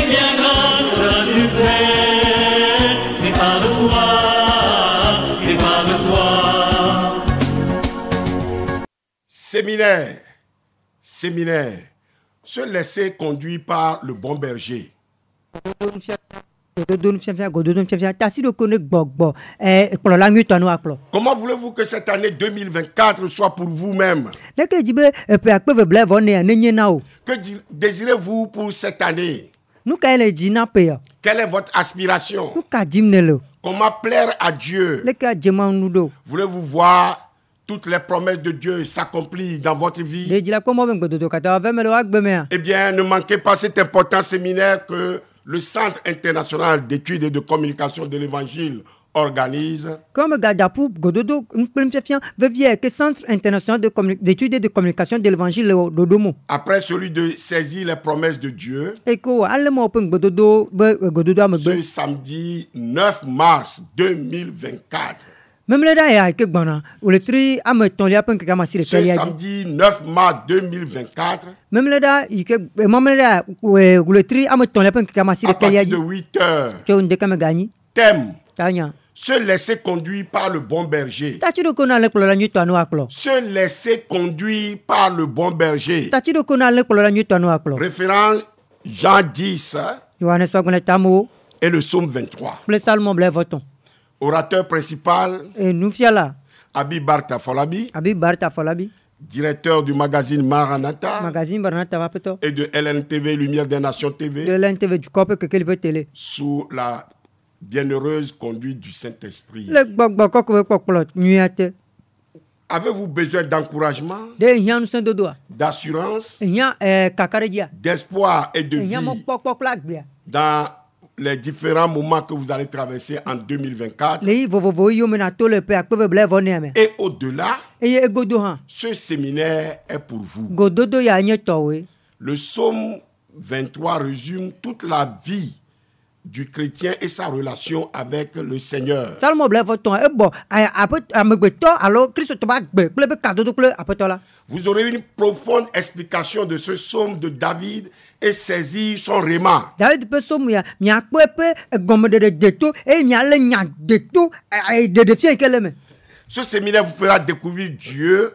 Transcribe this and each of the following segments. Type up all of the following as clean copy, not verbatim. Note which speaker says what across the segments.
Speaker 1: bien grâce du Père. Prépare-toi.
Speaker 2: Séminaire, se laisser conduire par le bon berger. Comment voulez-vous que cette année 2024 soit pour vous-même? Que désirez-vous pour cette année? Quelle est votre aspiration? Comment plaire à Dieu? Voulez-vous voir toutes les promesses de Dieu s'accomplissent dans votre vie? Eh bien, ne manquez pas cet important séminaire que le Centre international d'études et de communication de l'Évangile organise. Après celui de saisir les promesses de Dieu, ce samedi 9 mars 2024. Ce samedi 9 mars 2024, à partir de 8 heures, thème: se laisser conduire par le bon berger. Se laisser conduire par le bon berger. Référence Jean 10 et le psaume 23. Orateur principal, Abi Barta Folabi, directeur du magazine Maranatha et de LNTV, Lumière des Nations TV, sous la bienheureuse conduite du Saint-Esprit. Avez-vous besoin d'encouragement, d'assurance, d'espoir et de vie dans les différents moments que vous allez traverser en 2024? Et au-delà, ce séminaire est pour vous. Le psaume 23 résume toute la vie du chrétien et sa relation avec le Seigneur. Vous aurez une profonde explication de ce psaume de David et saisir son réma. Ce séminaire vous fera découvrir Dieu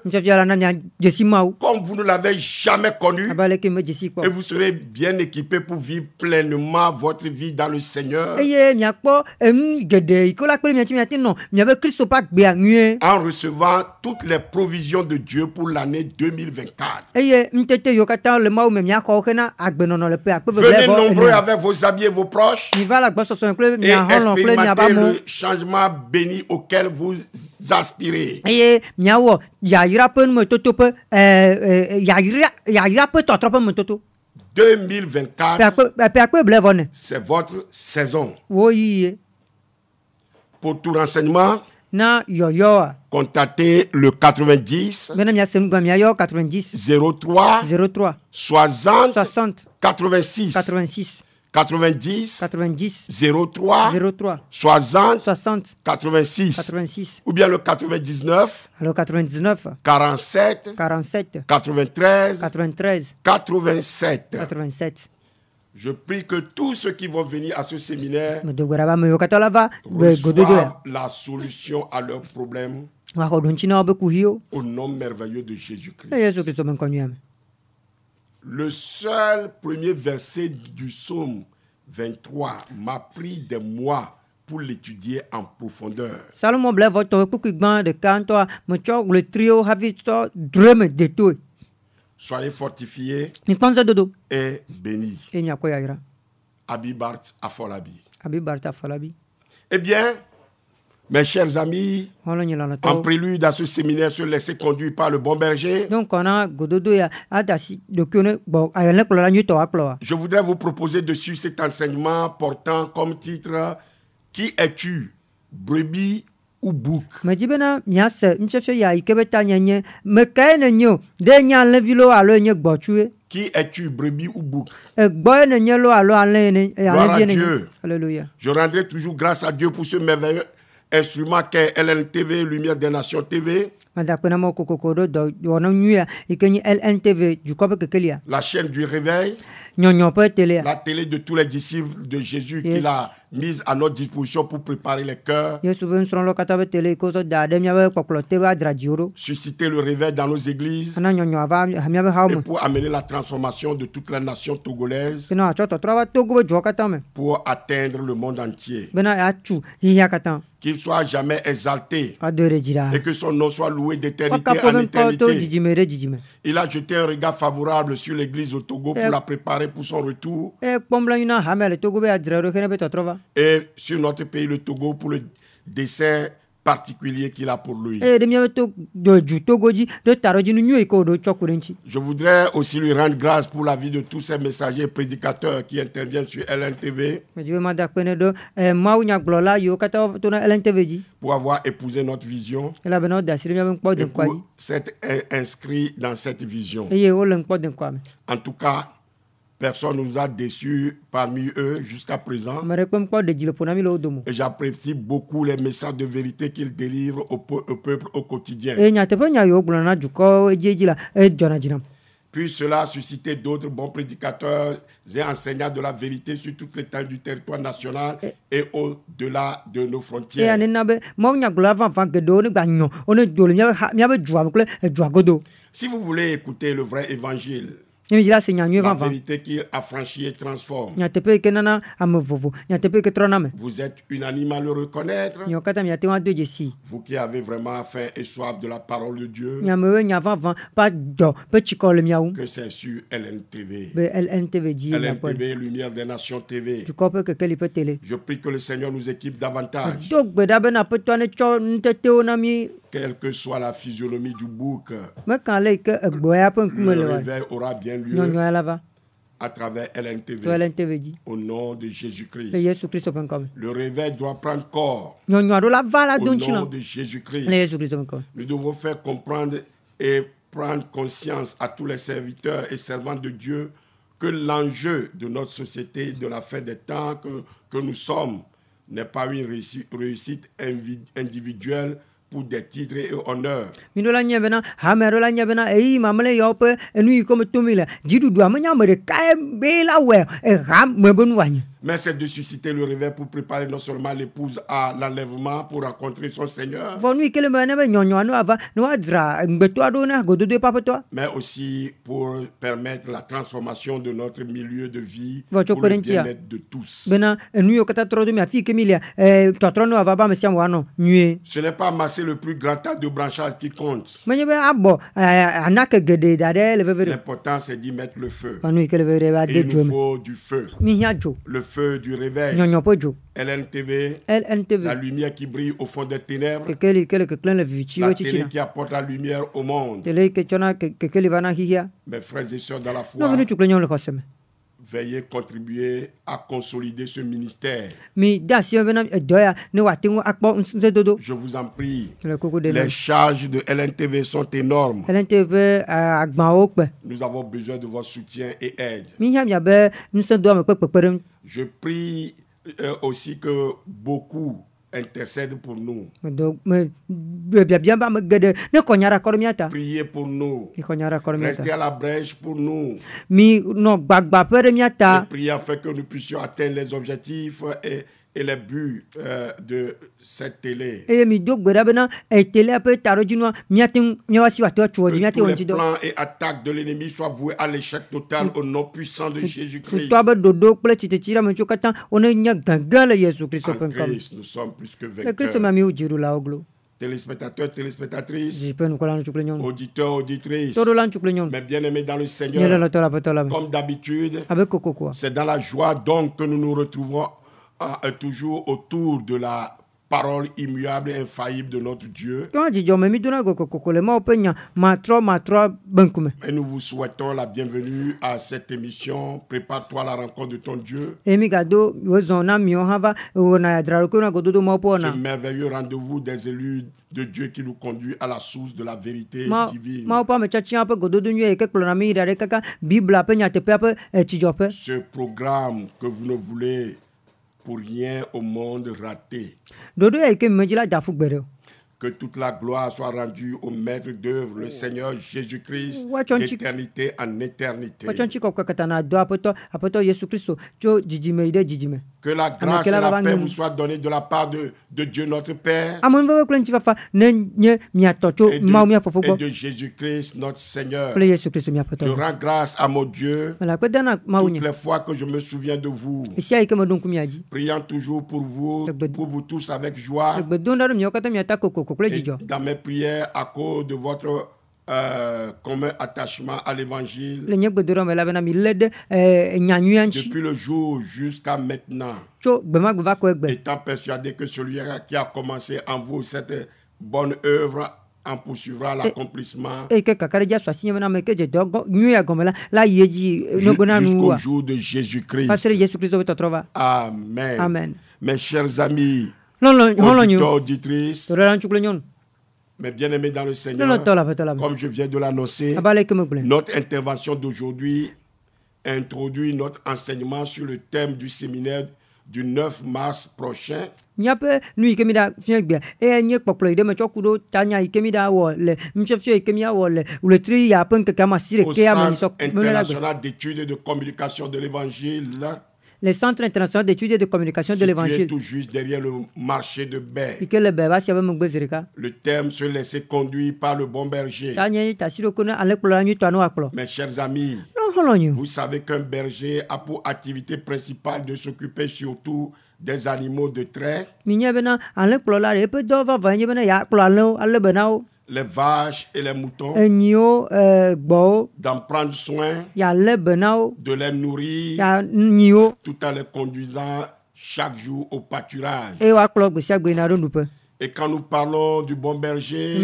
Speaker 2: comme vous ne l'avez jamais connu, et vous serez bien équipé pour vivre pleinement votre vie dans le Seigneur en recevant toutes les provisions de Dieu pour l'année 2024. Venez nombreux avec vos amis et vos proches et expérimentez le changement béni auquel vous aspirez. 2024, c'est votre saison. Pour tout renseignement, contactez le 90 03 60 86 90 03 60 86 ou bien le 99 47 93 87. Je prie que tous ceux qui vont venir à ce séminaire reçoivent la solution à leurs problèmes au nom merveilleux de Jésus-Christ. Le seul premier verset du psaume 23 m'a pris des mois pour l'étudier en profondeur. Soyez fortifiés et bénis. Abibart Afolabi. Eh bien, mes chers amis, en prélude à ce séminaire se laisser conduire par le bon berger, je voudrais vous proposer de suivre cet enseignement portant comme titre « Qui es-tu, brebis ou bouc ?» Qui es-tu, brebis ou bouc? Gloire à Dieu.
Speaker 3: Alléluia.
Speaker 2: Je rendrai toujours grâce à Dieu pour ce merveilleux instrument qu'est LNTV, Lumière des Nations TV. La chaîne du réveil. La télé de tous les disciples de Jésus qu'il a mise à notre disposition pour préparer les cœurs. Susciter le réveil dans nos églises et pour amener la transformation de toute la nation togolaise pour atteindre le monde entier. Qu'il soit jamais exalté et que son nom soit loué d'éternité en éternité. Il a jeté un regard favorable sur l'église au Togo pour la préparer pour son retour. Et sur notre pays, le Togo, pour le dessein particulier qu'il a pour lui. Je voudrais aussi lui rendre grâce pour la vie de tous ces messagers prédicateurs qui interviennent sur LNTV pour avoir épousé notre vision et pour s'être inscrit dans cette vision. En tout cas, personne ne nous a déçus parmi eux jusqu'à présent. Et j'apprécie beaucoup les messages de vérité qu'ils délivrent au peuple au quotidien. Puis cela a suscité d'autres bons prédicateurs et enseignants de la vérité sur toute l'étendue du territoire national et au-delà de nos frontières. Si vous voulez écouter le vrai évangile, la vérité qui affranchit et transforme, vous êtes unanime à le reconnaître. Vous qui avez vraiment faim et soif de la parole de Dieu, que c'est sur LNTV. LNTV, Lumière des Nations TV. Je prie que le Seigneur nous équipe davantage. Quelle que soit la physionomie du bouc, le réveil aura bien lieu à travers LNTV. Au nom de Jésus-Christ. Le réveil doit prendre corps. Au nom de Jésus-Christ. Nous devons faire comprendre et prendre conscience à tous les serviteurs et servantes de Dieu que l'enjeu de notre société, de la fin des temps que nous sommes, n'est pas une réussite individuelle pour des titres et honneurs. Mais c'est de susciter le réveil pour préparer non seulement l'épouse à l'enlèvement pour rencontrer son Seigneur, mais aussi pour permettre la transformation de notre milieu de vie pour le bien-être de tous. Ce n'est pas amasser le plus grand tas de branchages qui compte. L'important, c'est d'y mettre le feu. Et il nous faut du feu. Le feu du réveil. LNTV, la lumière qui brille au fond des ténèbres, la télé qui apporte la lumière au monde. Mes frères et sœurs dans la foi, veuillez contribuer à consolider ce ministère. Je vous en prie, les charges de LNTV sont énormes. Nous avons besoin de votre soutien et aide. Je prie aussi que beaucoup intercèdent pour nous. Priez pour nous. Restez à la brèche pour nous. Priez afin que nous puissions atteindre les objectifs et les buts de cette télé. Que tous les plans et attaques de l'ennemi soient voués à l'échec total au nom puissant de Jésus-Christ. En Christ, nous sommes plus que vainqueurs. Téléspectateurs, téléspectatrices, auditeurs, auditrices, mes bien-aimés dans le Seigneur, comme d'habitude, c'est dans la joie donc que nous nous retrouvons toujours autour de la parole immuable et infaillible de notre Dieu. Et nous vous souhaitons la bienvenue à cette émission. Prépare-toi à la rencontre de ton Dieu. Ce merveilleux rendez-vous des élus de Dieu qui nous conduit à la source de la vérité divine. Ce programme que vous ne voulez pour rien au monde rater. Que Que toute la gloire soit rendue au maître d'œuvre, le Seigneur Jésus-Christ, d'éternité en éternité. Que la grâce et la paix vous soient données de la part de Dieu notre Père et de Jésus-Christ notre Seigneur. Je rends grâce à mon Dieu toutes les fois que je me souviens de vous, priant toujours pour vous tous avec joie. Et dans mes prières à cause de votre commun attachement à l'évangile depuis le jour jusqu'à maintenant, étant persuadé que celui qui a commencé en vous cette bonne œuvre en poursuivra l'accomplissement jusqu'au jour de Jésus-Christ. Amen.
Speaker 3: Amen.
Speaker 2: Mes chers amis, auditeurs, auditrices, mes bien-aimés dans le Seigneur, comme je viens de l'annoncer, notre intervention d'aujourd'hui introduit notre enseignement sur le thème du séminaire du 9 mars prochain.
Speaker 3: Le
Speaker 2: Centre international d'études et de communication de l'Évangile.
Speaker 3: Le Centre international d'études et de communication de l'Évangile.
Speaker 2: Situé tout juste derrière le marché de Baie. Le thème se laisser conduire par le bon berger. Mes chers amis, vous savez qu'un berger a pour activité principale de s'occuper surtout des animaux de trait. Les vaches et les moutons, d'en prendre soin, de les nourrir, tout en les conduisant chaque jour au pâturage. Et quand nous parlons du bon berger,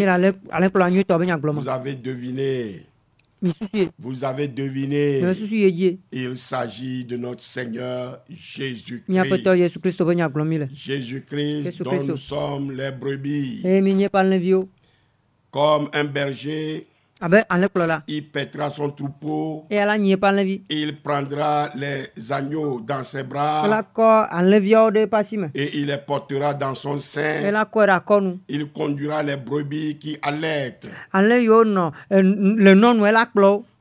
Speaker 2: vous avez deviné, il s'agit de notre Seigneur Jésus-Christ. Jésus-Christ dont nous sommes les brebis. Comme un berger, il paîtra son troupeau, il prendra les agneaux dans ses bras et il les portera dans son sein. Il conduira les brebis qui allaitent.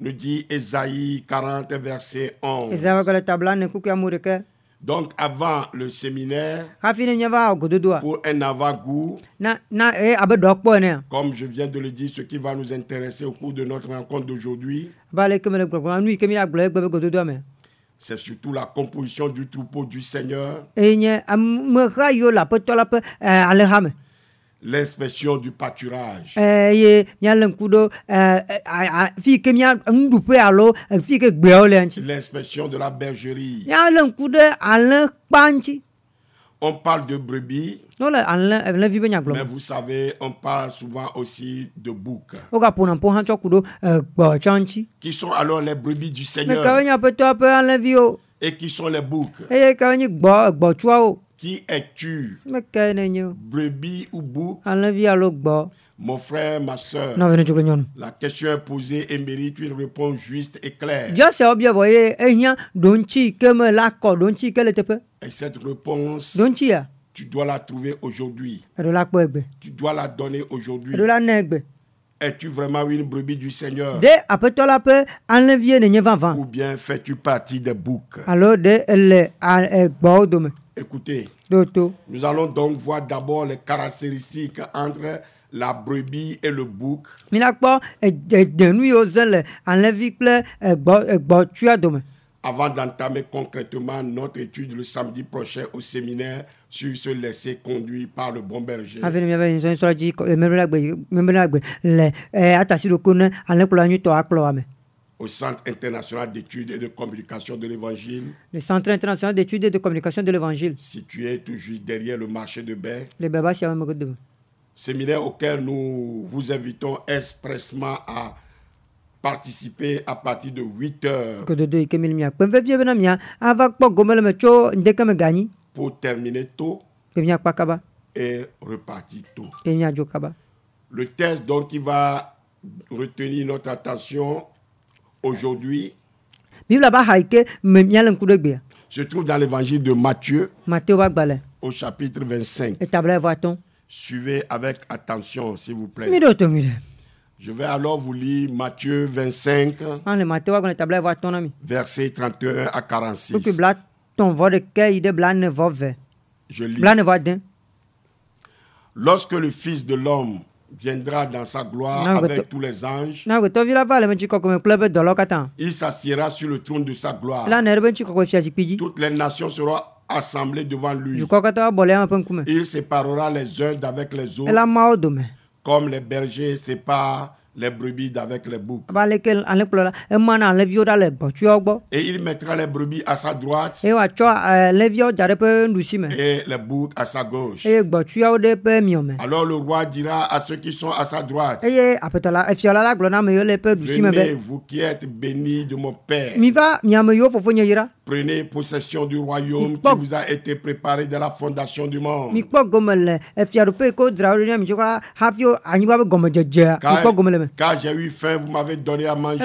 Speaker 2: Nous dit Ésaïe 40, verset 11. Donc, avant le séminaire, pour un avant-goût, comme je viens de le dire, ce qui va nous intéresser au cours de notre rencontre d'aujourd'hui, c'est surtout la composition du troupeau du Seigneur, l'inspection du pâturage, l'inspection de la bergerie. On parle de brebis, mais vous savez, on parle souvent aussi de boucs, qui sont alors les brebis du Seigneur. Et qui sont les boucs? Qui es-tu? Brebis ou bouc? Mon frère, ma soeur, la question est posée et mérite une réponse juste et claire. Et cette réponse, tu dois la trouver aujourd'hui. Tu dois la donner aujourd'hui. Es-tu vraiment une brebis du Seigneur? Ou bien fais-tu partie des boucs? Écoutez, nous allons donc voir d'abord les caractéristiques entre la brebis et le bouc. Avant d'entamer concrètement notre étude le samedi prochain au séminaire sur se laisser conduire par le bon berger. Au Centre international d'études et de communication de l'Évangile. Le Centre international d'études et de communication de l'Évangile. Situé tout juste derrière le marché de Baie. Séminaire auquel nous vous invitons expressement à participer à partir de 8h. Pour terminer tôt et repartir tôt. Le texte donc qui va retenir notre attention aujourd'hui se trouve dans l'évangile de Matthieu au chapitre 25. Suivez avec attention, s'il vous plaît. Je vais alors vous lire Matthieu 25, versets 31 à 46. Je lis. Lorsque le Fils de l'homme viendra dans sa gloire avec tous les anges, il s'assiera sur le trône de sa gloire. Toutes les nations seront assemblées devant lui. Il séparera les uns d'avec les autres, comme les bergers séparent les brebis d'avec les boucs. Et il mettra les brebis à sa droite et les boucs à sa gauche. Alors le roi dira à ceux qui sont à sa droite, venez, vous qui êtes bénis de mon Père, prenez possession du royaume qui vous a été préparé de la fondation du monde. Car j'ai eu faim, vous m'avez donné à manger.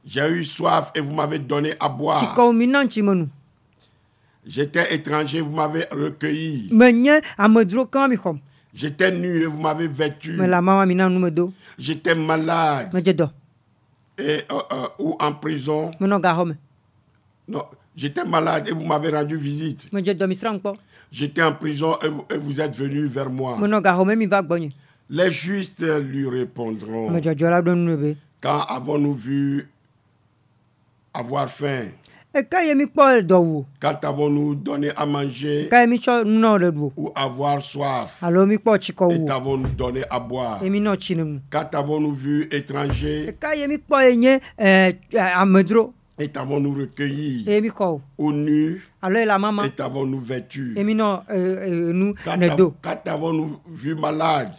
Speaker 2: J'ai eu soif et vous m'avez donné à boire. J'étais étranger, vous m'avez recueilli. J'étais nu et vous m'avez vêtu. J'étais malade et, ou en prison. Non, j'étais malade et vous m'avez rendu visite. J'étais en prison et vous êtes venu vers moi. Les justes lui répondront, quand avons-nous vu avoir faim? Quand avons-nous donné à manger ou avoir soif? Et t'avons-nous donné à boire? Quand avons-nous vu étranger? Et t'avons-nous recueilli ou nu? Et t'avons-nous vêtu? Quand t'avons-nous vu malade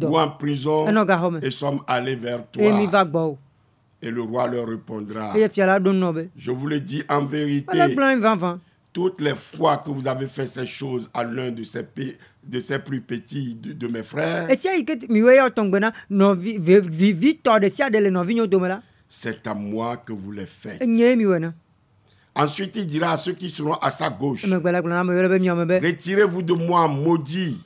Speaker 2: ou en prison et sommes allés vers toi? Et le roi leur répondra, je vous le dis en vérité, toutes les fois que vous avez fait ces choses à l'un de ces plus petits de mes frères, c'est à moi que vous les faites. Ensuite, il dira à ceux qui seront à sa gauche, retirez-vous de moi, maudits.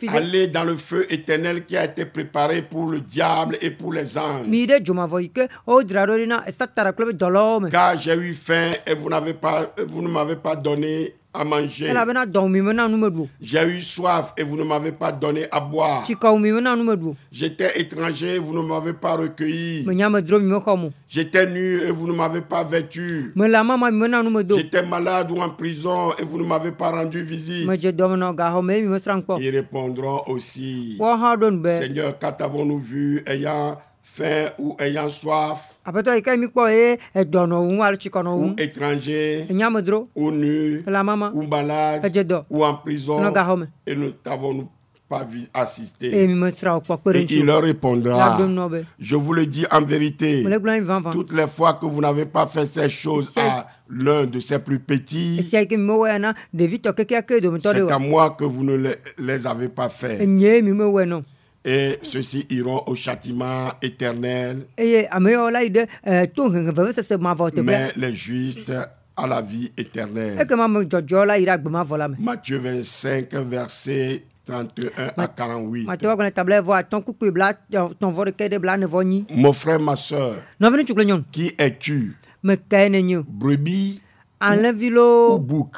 Speaker 2: Allez dans le feu éternel qui a été préparé pour le diable et pour les anges. Car j'ai eu faim et vous ne m'avez pas donné à manger. J'ai eu soif et vous ne m'avez pas donné à boire. J'étais étranger, vous ne m'avez pas recueilli. J'étais nu et vous ne m'avez pas vêtu. J'étais malade ou en prison et vous ne m'avez pas rendu visite. Ils répondront aussi, Seigneur, quand avons-nous vu ayant faim ou ayant soif, ou étranger, ou nu, ou malade, ou en prison, et ne t'avons-nous pas assisté? Et il leur répondra, je vous le dis en vérité, toutes les fois que vous n'avez pas fait ces choses à l'un de ces plus petits, c'est à moi que vous ne les avez pas fait. Et ceux-ci iront au châtiment éternel, mais les justes à la vie éternelle. Matthieu 25, versets 31 à 48. Mon frère, ma soeur, qui es-tu? Brebis ou bouc?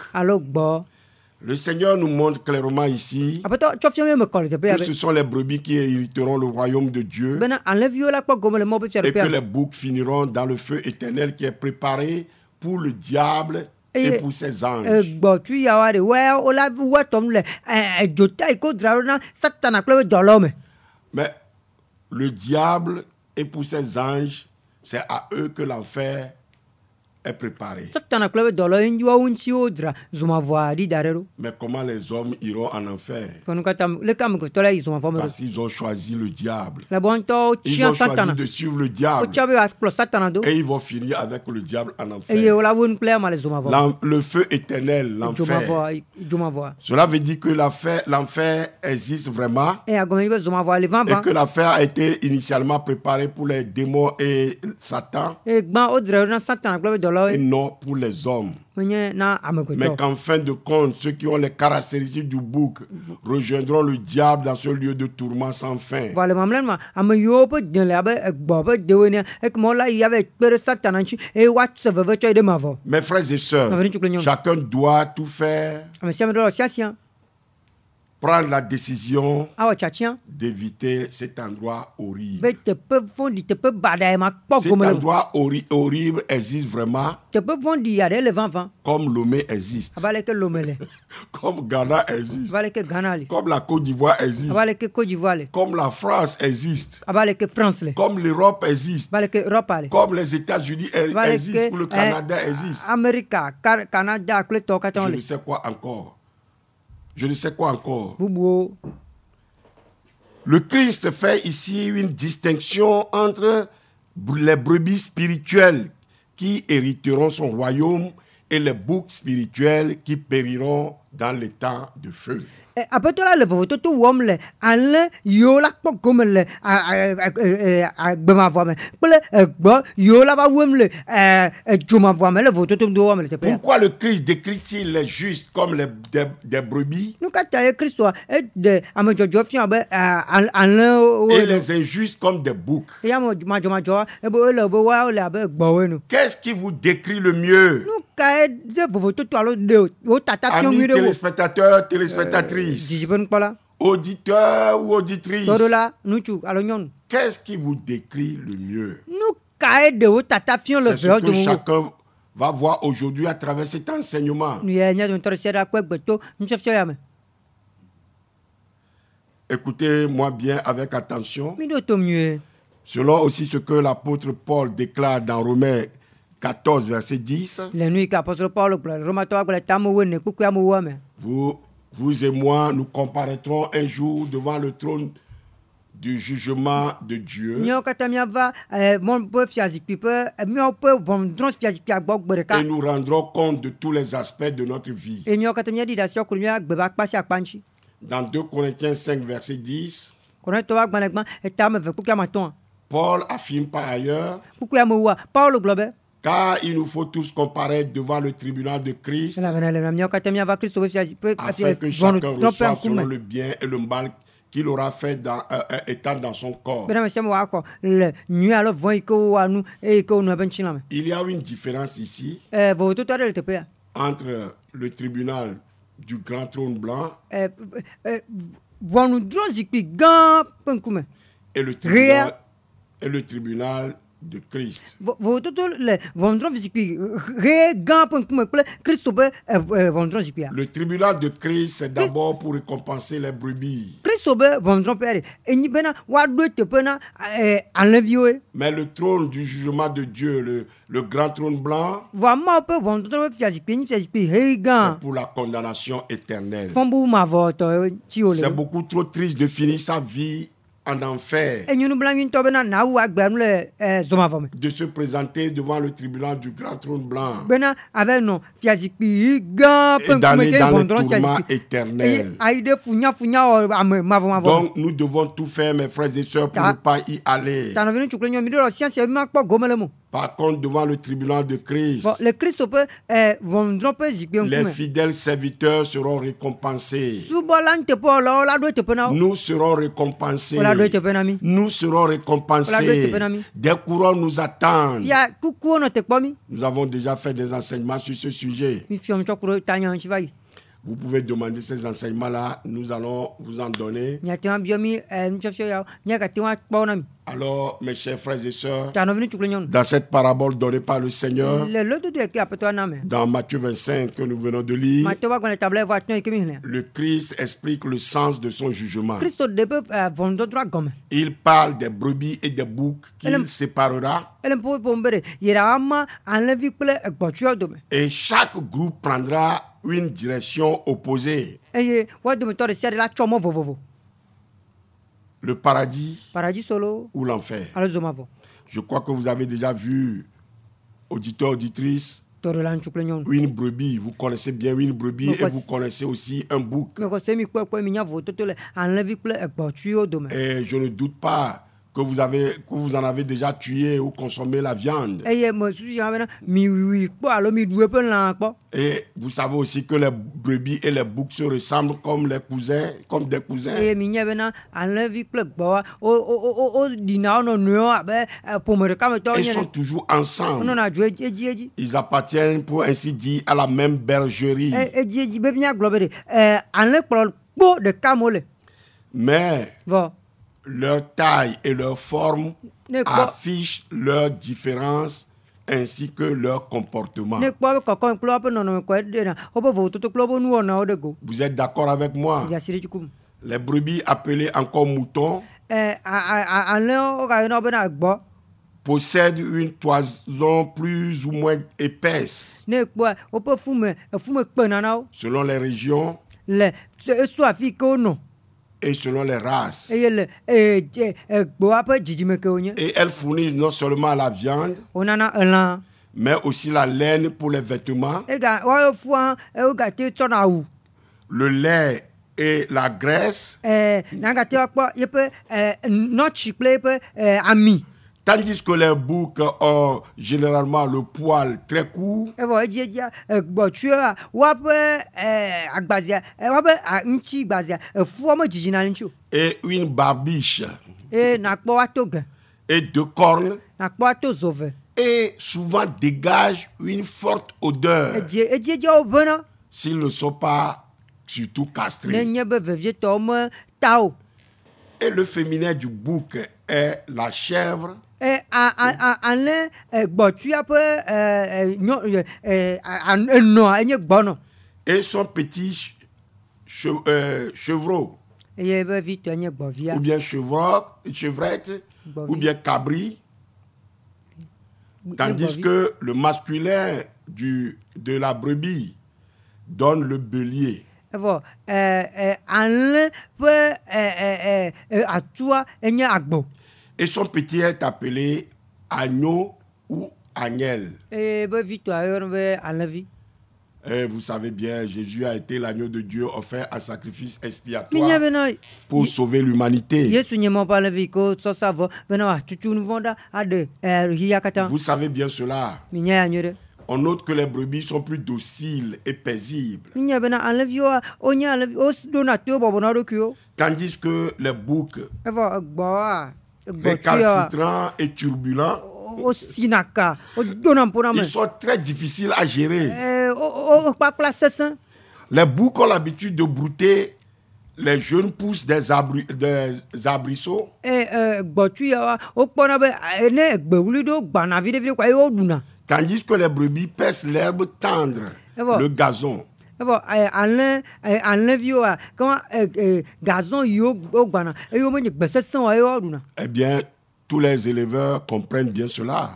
Speaker 2: Le Seigneur nous montre clairement ici que ce sont les brebis qui hériteront le royaume de Dieu et que les boucs finiront dans le feu éternel qui est préparé pour le diable et pour ses anges. Mais le diable et pour ses anges, c'est à eux que l'enfer est préparé. Mais comment les hommes iront en enfer? Parce qu'ils ont choisi le diable. Ils ont choisi de suivre le diable. Et ils vont finir avec le diable en enfer. Le feu éternel, l'enfer. Cela veut dire que l'enfer existe vraiment. Et que l'enfer a été initialement préparé pour les démons et Satan. et non pour les hommes. Mais qu'en fin de compte, ceux qui ont les caractéristiques du bouc rejoindront le diable dans ce lieu de tourment sans fin. Mes frères et sœurs, chacun doit tout faire, prendre la décision d'éviter cet endroit horrible. Cet endroit horrible existe vraiment, comme Lomé existe, comme Ghana existe, comme la Côte d'Ivoire existe, comme la France existe, comme l'Europe existe, comme les États-Unis existent, le Canada existe. Je ne sais quoi encore. Je ne sais quoi encore. Le Christ fait ici une distinction entre les brebis spirituelles qui hériteront son royaume et les boucs spirituels qui périront dans les temps de feu.
Speaker 3: Après tout là, le vote tout wom le Alain yola pok comme le bema voime. Pour yola va wom le juma voime le vote tout do wom le.
Speaker 2: Pourquoi le Christ décrit-il les justes comme des brebis?
Speaker 3: Nous quand tu Christ soit de amajojo fian be
Speaker 2: Alain et les injustes comme des boucs. Qu'est-ce qui vous décrit le mieux? Amis téléspectateurs, téléspectatrices, auditeurs ou auditrices, qu'est-ce qui vous décrit le mieux? C'est ce que chacun va voir aujourd'hui à travers cet enseignement. Écoutez-moi bien avec attention. Selon aussi ce que l'apôtre Paul déclare dans Romains 14, verset 10. Vous et moi, nous comparaîtrons un jour devant le trône du jugement de Dieu. Et nous rendrons compte de tous les aspects de notre vie. Dans 2 Corinthiens 5, verset 10, Paul affirme par ailleurs, car il nous faut tous comparaître devant le tribunal de Christ, afin que chacun reçoive selon le bien et le mal qu'il aura fait étant dans son corps. Il y a une différence ici entre le tribunal du grand trône blanc et le tribunal de Christ. Le tribunal de Christ, c'est d'abord pour récompenser les brebis. Mais le trône du jugement de Dieu, le grand trône blanc, c'est pour la condamnation éternelle. C'est beaucoup trop triste de finir sa vie en enfer, de se présenter devant le tribunal du grand trône blanc et d'aller dans le tourment éternel. Donc nous devons tout faire, mes frères et sœurs, pour ne pas y aller. Par contre, devant le tribunal de Christ, les fidèles serviteurs seront récompensés. Nous serons récompensés. Nous serons récompensés. Des couronnes nous attendent. Nous avons déjà fait des enseignements sur ce sujet. Vous pouvez demander ces enseignements-là, nous allons vous en donner. Alors, mes chers frères et sœurs, dans cette parabole donnée par le Seigneur, dans Matthieu 25 que nous venons de lire, le Christ explique le sens de son jugement. Il parle des brebis et des boucs qu'il séparera. Et chaque groupe prendra une direction opposée. Le paradis ou l'enfer. Je crois que vous avez déjà vu, auditeurs, auditrices, une brebis. Vous connaissez bien une brebis et vous connaissez aussi un bouc. Et je ne doute pas que vous en avez déjà tué ou consommé la viande.
Speaker 3: Et
Speaker 2: vous savez aussi que les brebis et les boucs se ressemblent comme des cousins. Ils sont toujours ensemble. Ils appartiennent, pour ainsi dire, à la même bergerie. Mais leur taille et leur forme affichent leur différence ainsi que leur comportement. Vous êtes d'accord avec moi? Les brebis appelées encore moutons possèdent une toison plus ou moins épaisse selon les régions et selon les races. Et elles fournissent non seulement la viande, mais aussi la laine pour les vêtements, le lait et la graisse, tandis que les boucs ont généralement le poil très court et une barbiche et 2 cornes et souvent dégagent une forte odeur s'ils ne sont pas surtout castrés. Et le féminin du bouc est la chèvre. Et son petit chevreau, ou bien chevrette, ou bien cabri, tandis que le masculin de la brebis donne le bélier. Et son petit est appelé agneau ou agnelle. Et vous savez bien, Jésus a été l'agneau de Dieu offert à sacrifice expiatoire pour sauver l'humanité. Vous savez bien cela. On note que les brebis sont plus dociles et paisibles. Tandis que les boucs, récalcitrants et turbulents, ils sont très difficiles à gérer. Les boucs ont l'habitude de brouter les jeunes pousses des arbrisseaux. Tandis que les brebis pèsent l'herbe tendre, le gazon. Eh bien, tous les éleveurs comprennent bien cela.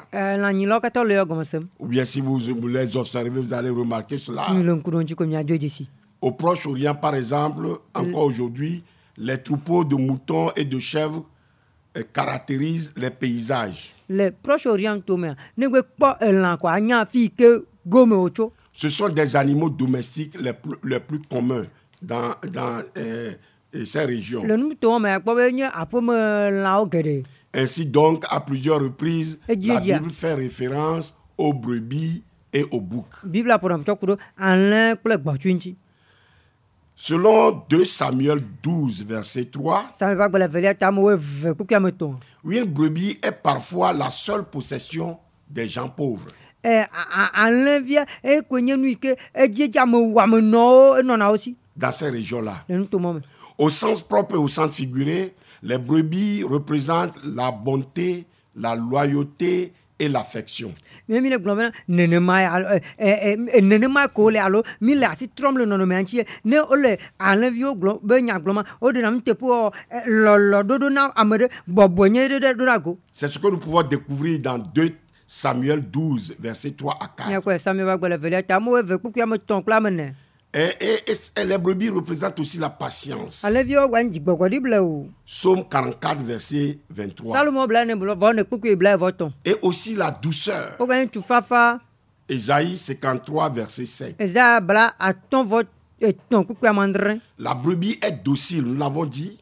Speaker 2: Ou bien si vous les observez, vous allez remarquer cela. Au Proche-Orient, par exemple, encore aujourd'hui, les troupeaux de moutons et de chèvres caractérisent les paysages. Ce sont des animaux domestiques les plus communs dans ces régions. Ainsi donc, à plusieurs reprises, la Bible fait référence aux brebis et aux boucs. Selon 2 Samuel 12, verset 3, une brebis est parfois la seule possession des gens pauvres. Dans ces régions-là, au sens propre et au sens figuré, les brebis représentent la bonté, la loyauté et l'affection. C'est ce que nous pouvons découvrir dans 2 Samuel 12, versets 3 à 4. Et les brebis représentent aussi la patience. Psaume 44, verset 23. Et aussi la douceur. Ésaïe 53, verset 7. La brebis est docile, nous l'avons dit.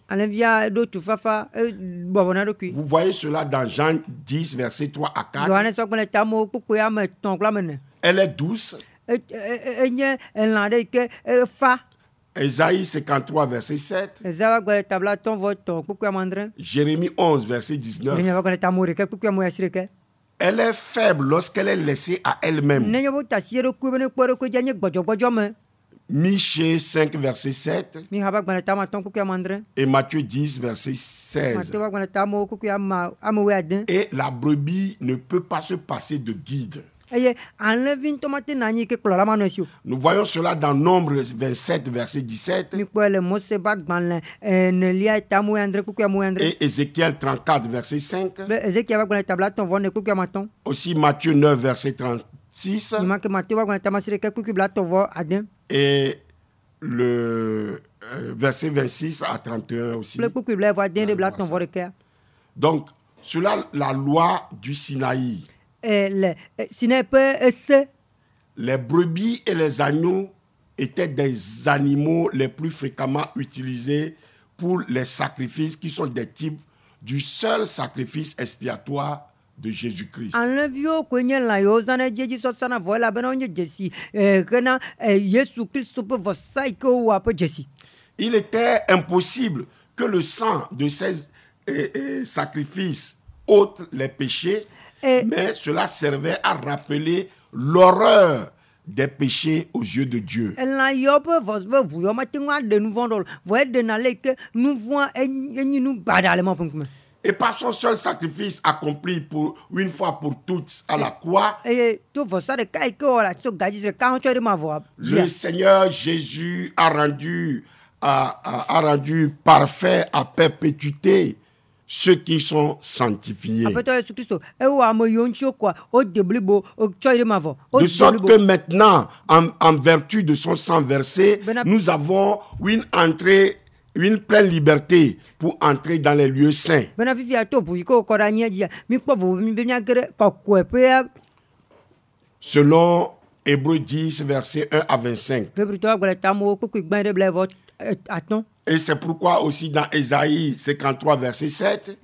Speaker 2: Vous voyez cela dans Jean 10, versets 3 à 4. Elle est douce. Ésaïe 53, verset 7. Jérémie 11, verset 19. Elle est faible lorsqu'elle est laissée à elle-même. Michée 5, verset 7. Et Matthieu 10, verset 16. Et la brebis ne peut pas se passer de guide. Nous voyons cela dans Nombre 27, verset 17. Et Ézéchiel 34, verset 5. Aussi Matthieu 9, verset 36. Et le verset 26 à 31 aussi. Donc, cela, la loi du Sinaï. Les brebis et les agneaux étaient des animaux les plus fréquemment utilisés pour les sacrifices qui sont des types du seul sacrifice expiatoire de Jésus-Christ. Il était impossible que le sang de ces sacrifices ôte les péchés, mais cela servait à rappeler l'horreur des péchés aux yeux de Dieu. Et par son seul sacrifice accompli pour une fois pour toutes à la croix, le Seigneur Jésus a rendu parfait à perpétuité ceux qui sont sanctifiés. De sorte que maintenant, en vertu de son sang versé, nous avons une entrée, une pleine liberté pour entrer dans les lieux saints. Selon Hébreux 10, versets 1 à 25. Et c'est pourquoi aussi dans Ésaïe 53, verset 7,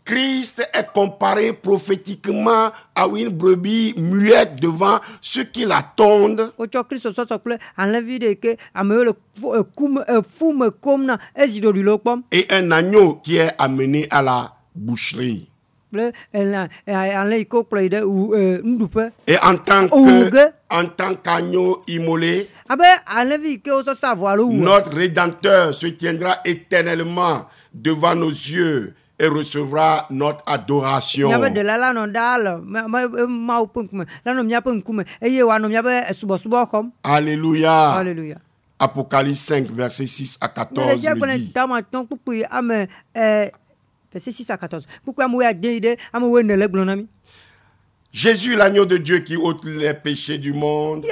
Speaker 2: Christ est comparé prophétiquement à une brebis muette devant ceux qui l'attendent. Et un agneau qui est amené à la boucherie. Et en tant qu'agneau immolé, notre Rédempteur se tiendra éternellement devant nos yeux et recevra notre adoration. Alléluia.
Speaker 3: Alléluia.
Speaker 2: Apocalypse 5, verset 6 à 14 le dit.
Speaker 3: Verset 6 à 14.
Speaker 2: Jésus, l'agneau de Dieu qui ôte les péchés du monde,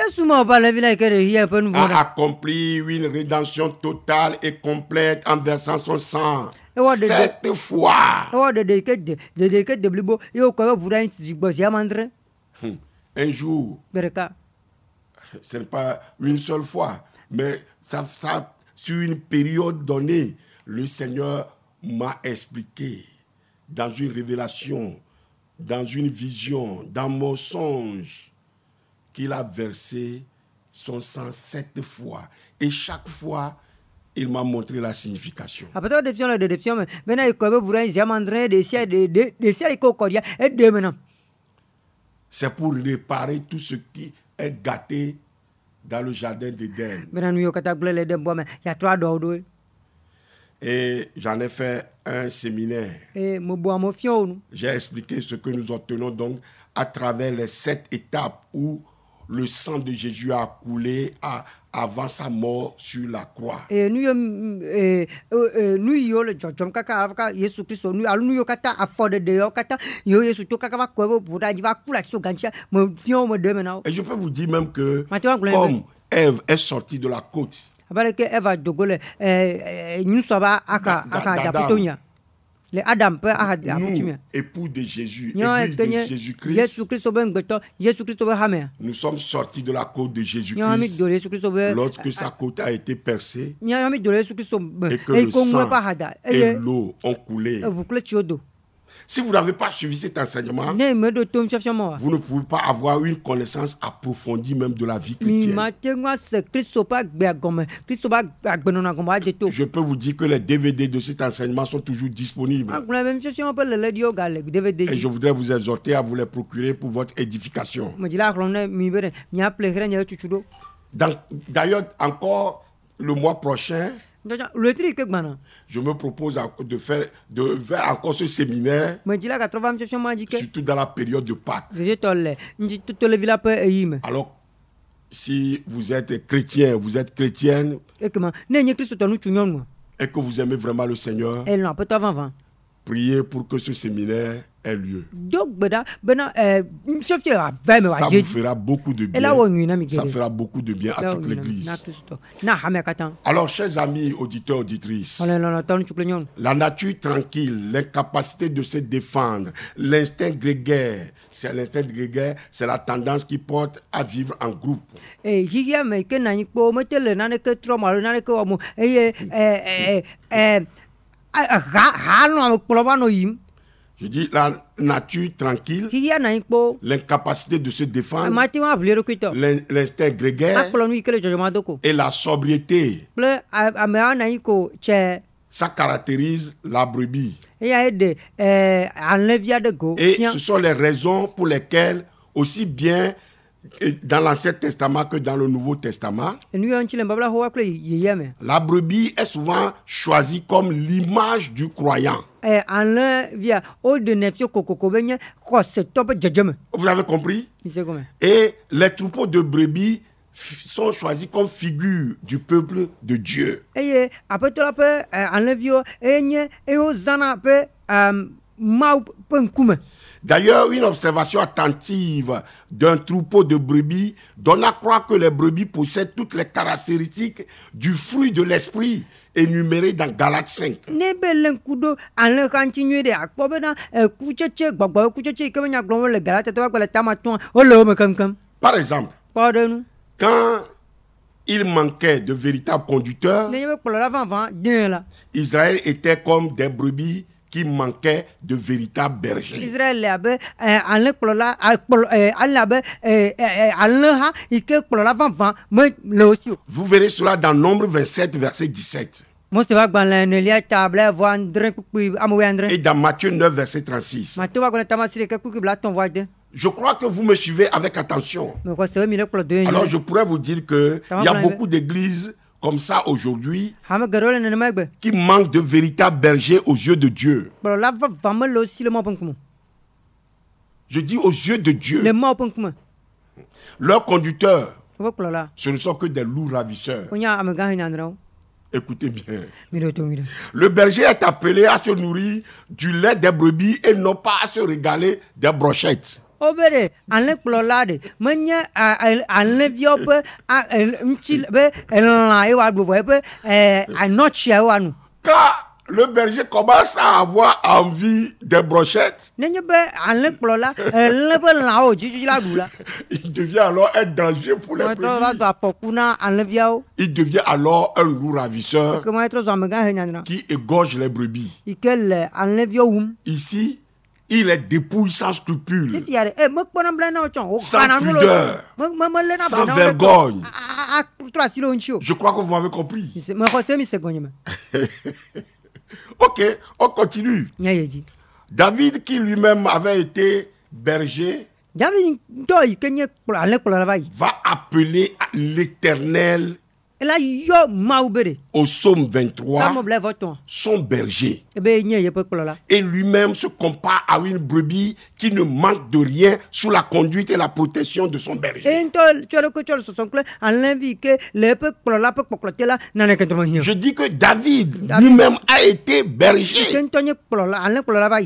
Speaker 2: a accompli une rédemption totale et complète en versant son sang 7 fois. Un jour, ce n'est pas une seule fois, mais ça, sur une période donnée, le Seigneur m'a expliqué dans une révélation, dans une vision, dans mon songe, qu'il a versé son sang 7 fois. Et chaque fois, il m'a montré la signification. C'est pour réparer tout ce qui est gâté dans le jardin d'Éden. Et j'en ai fait un séminaire. J'ai expliqué ce que nous obtenons donc à travers les 7 étapes où le sang de Jésus a coulé avant sa mort sur la croix. Et je peux vous dire même que comme Ève est sortie de la côte, nous, époux de Jésus, église de Jésus-Christ, nous sommes sortis de la côte de Jésus-Christ lorsque sa côte a été percée et que le sang et l'eau ont coulé. Si vous n'avez pas suivi cet enseignement, vous ne pouvez pas avoir une connaissance approfondie même de la vie chrétienne. Je peux vous dire que les DVD de cet enseignement sont toujours disponibles. Et je voudrais vous exhorter à vous les procurer pour votre édification. D'ailleurs, encore le mois prochain, je me propose de faire encore ce séminaire, surtout dans la période de Pâques. Alors, si vous êtes chrétien, vous êtes chrétienne, et que vous aimez vraiment le Seigneur, priez pour que ce séminaire ait lieu. Ça vous fera beaucoup de bien. Ça fera beaucoup de bien à toute l'Église. Alors, chers amis, auditeurs, auditrices, la nature tranquille, l'incapacité de se défendre, l'instinct grégaire, c'est la tendance qui porte à vivre en groupe. Je dis la nature tranquille, l'incapacité de se défendre, l'instinct grégaire et la sobriété. Ça caractérise la brebis. Et ce sont les raisons pour lesquelles, aussi bien dans l'Ancien Testament que dans le Nouveau Testament, la brebis est souvent choisie comme l'image du croyant. Vous avez compris? Et les troupeaux de brebis sont choisis comme figure du peuple de Dieu. D'ailleurs, une observation attentive d'un troupeau de brebis donne à croire que les brebis possèdent toutes les caractéristiques du fruit de l'esprit énuméré dans Galates 5. Par exemple, quand il manquait de véritables conducteurs, Israël était comme des brebis qui manquait de véritables bergers. Vous verrez cela dans Nombre 27, verset 17. Et dans Matthieu 9, verset 36. Je crois que vous me suivez avec attention. Alors je pourrais vous dire qu'il y a beaucoup d'églises comme ça aujourd'hui qui manquent de véritables bergers aux yeux de Dieu. Je dis aux yeux de Dieu. Leurs conducteurs, ce ne sont que des loups ravisseurs. Écoutez bien. Le berger est appelé à se nourrir du lait des brebis et non pas à se régaler des brochettes. Quand le berger commence à avoir envie des brochettes, il devient alors un danger pour les brebis. Il devient alors un loup ravisseur qui égorge les brebis. Ici, il est dépouille sans scrupule, sans pudeur, sans vergogne. Je crois que vous m'avez compris. Ok, on continue. David, qui lui-même avait été berger, va appeler l'Éternel au psaume 23 son berger. Et lui-même se compare à une brebis qui ne manque de rien sous la conduite et la protection de son berger. Je dis que David lui-même a été berger.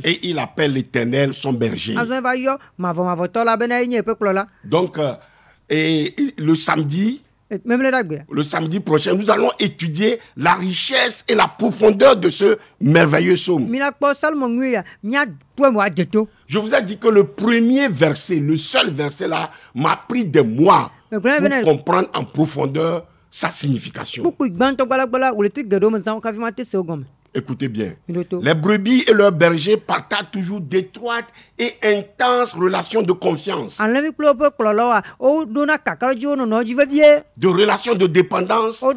Speaker 2: Et il appelle l'Éternel son berger. Donc, et le samedi, Le samedi prochain, nous allons étudier la richesse et la profondeur de ce merveilleux psaume. Je vous ai dit que le premier verset, le seul verset là, m'a pris des mois pour comprendre en profondeur sa signification. Écoutez bien, les brebis et leurs bergers partagent toujours d'étroites et intenses relations de confiance, de relations de dépendance et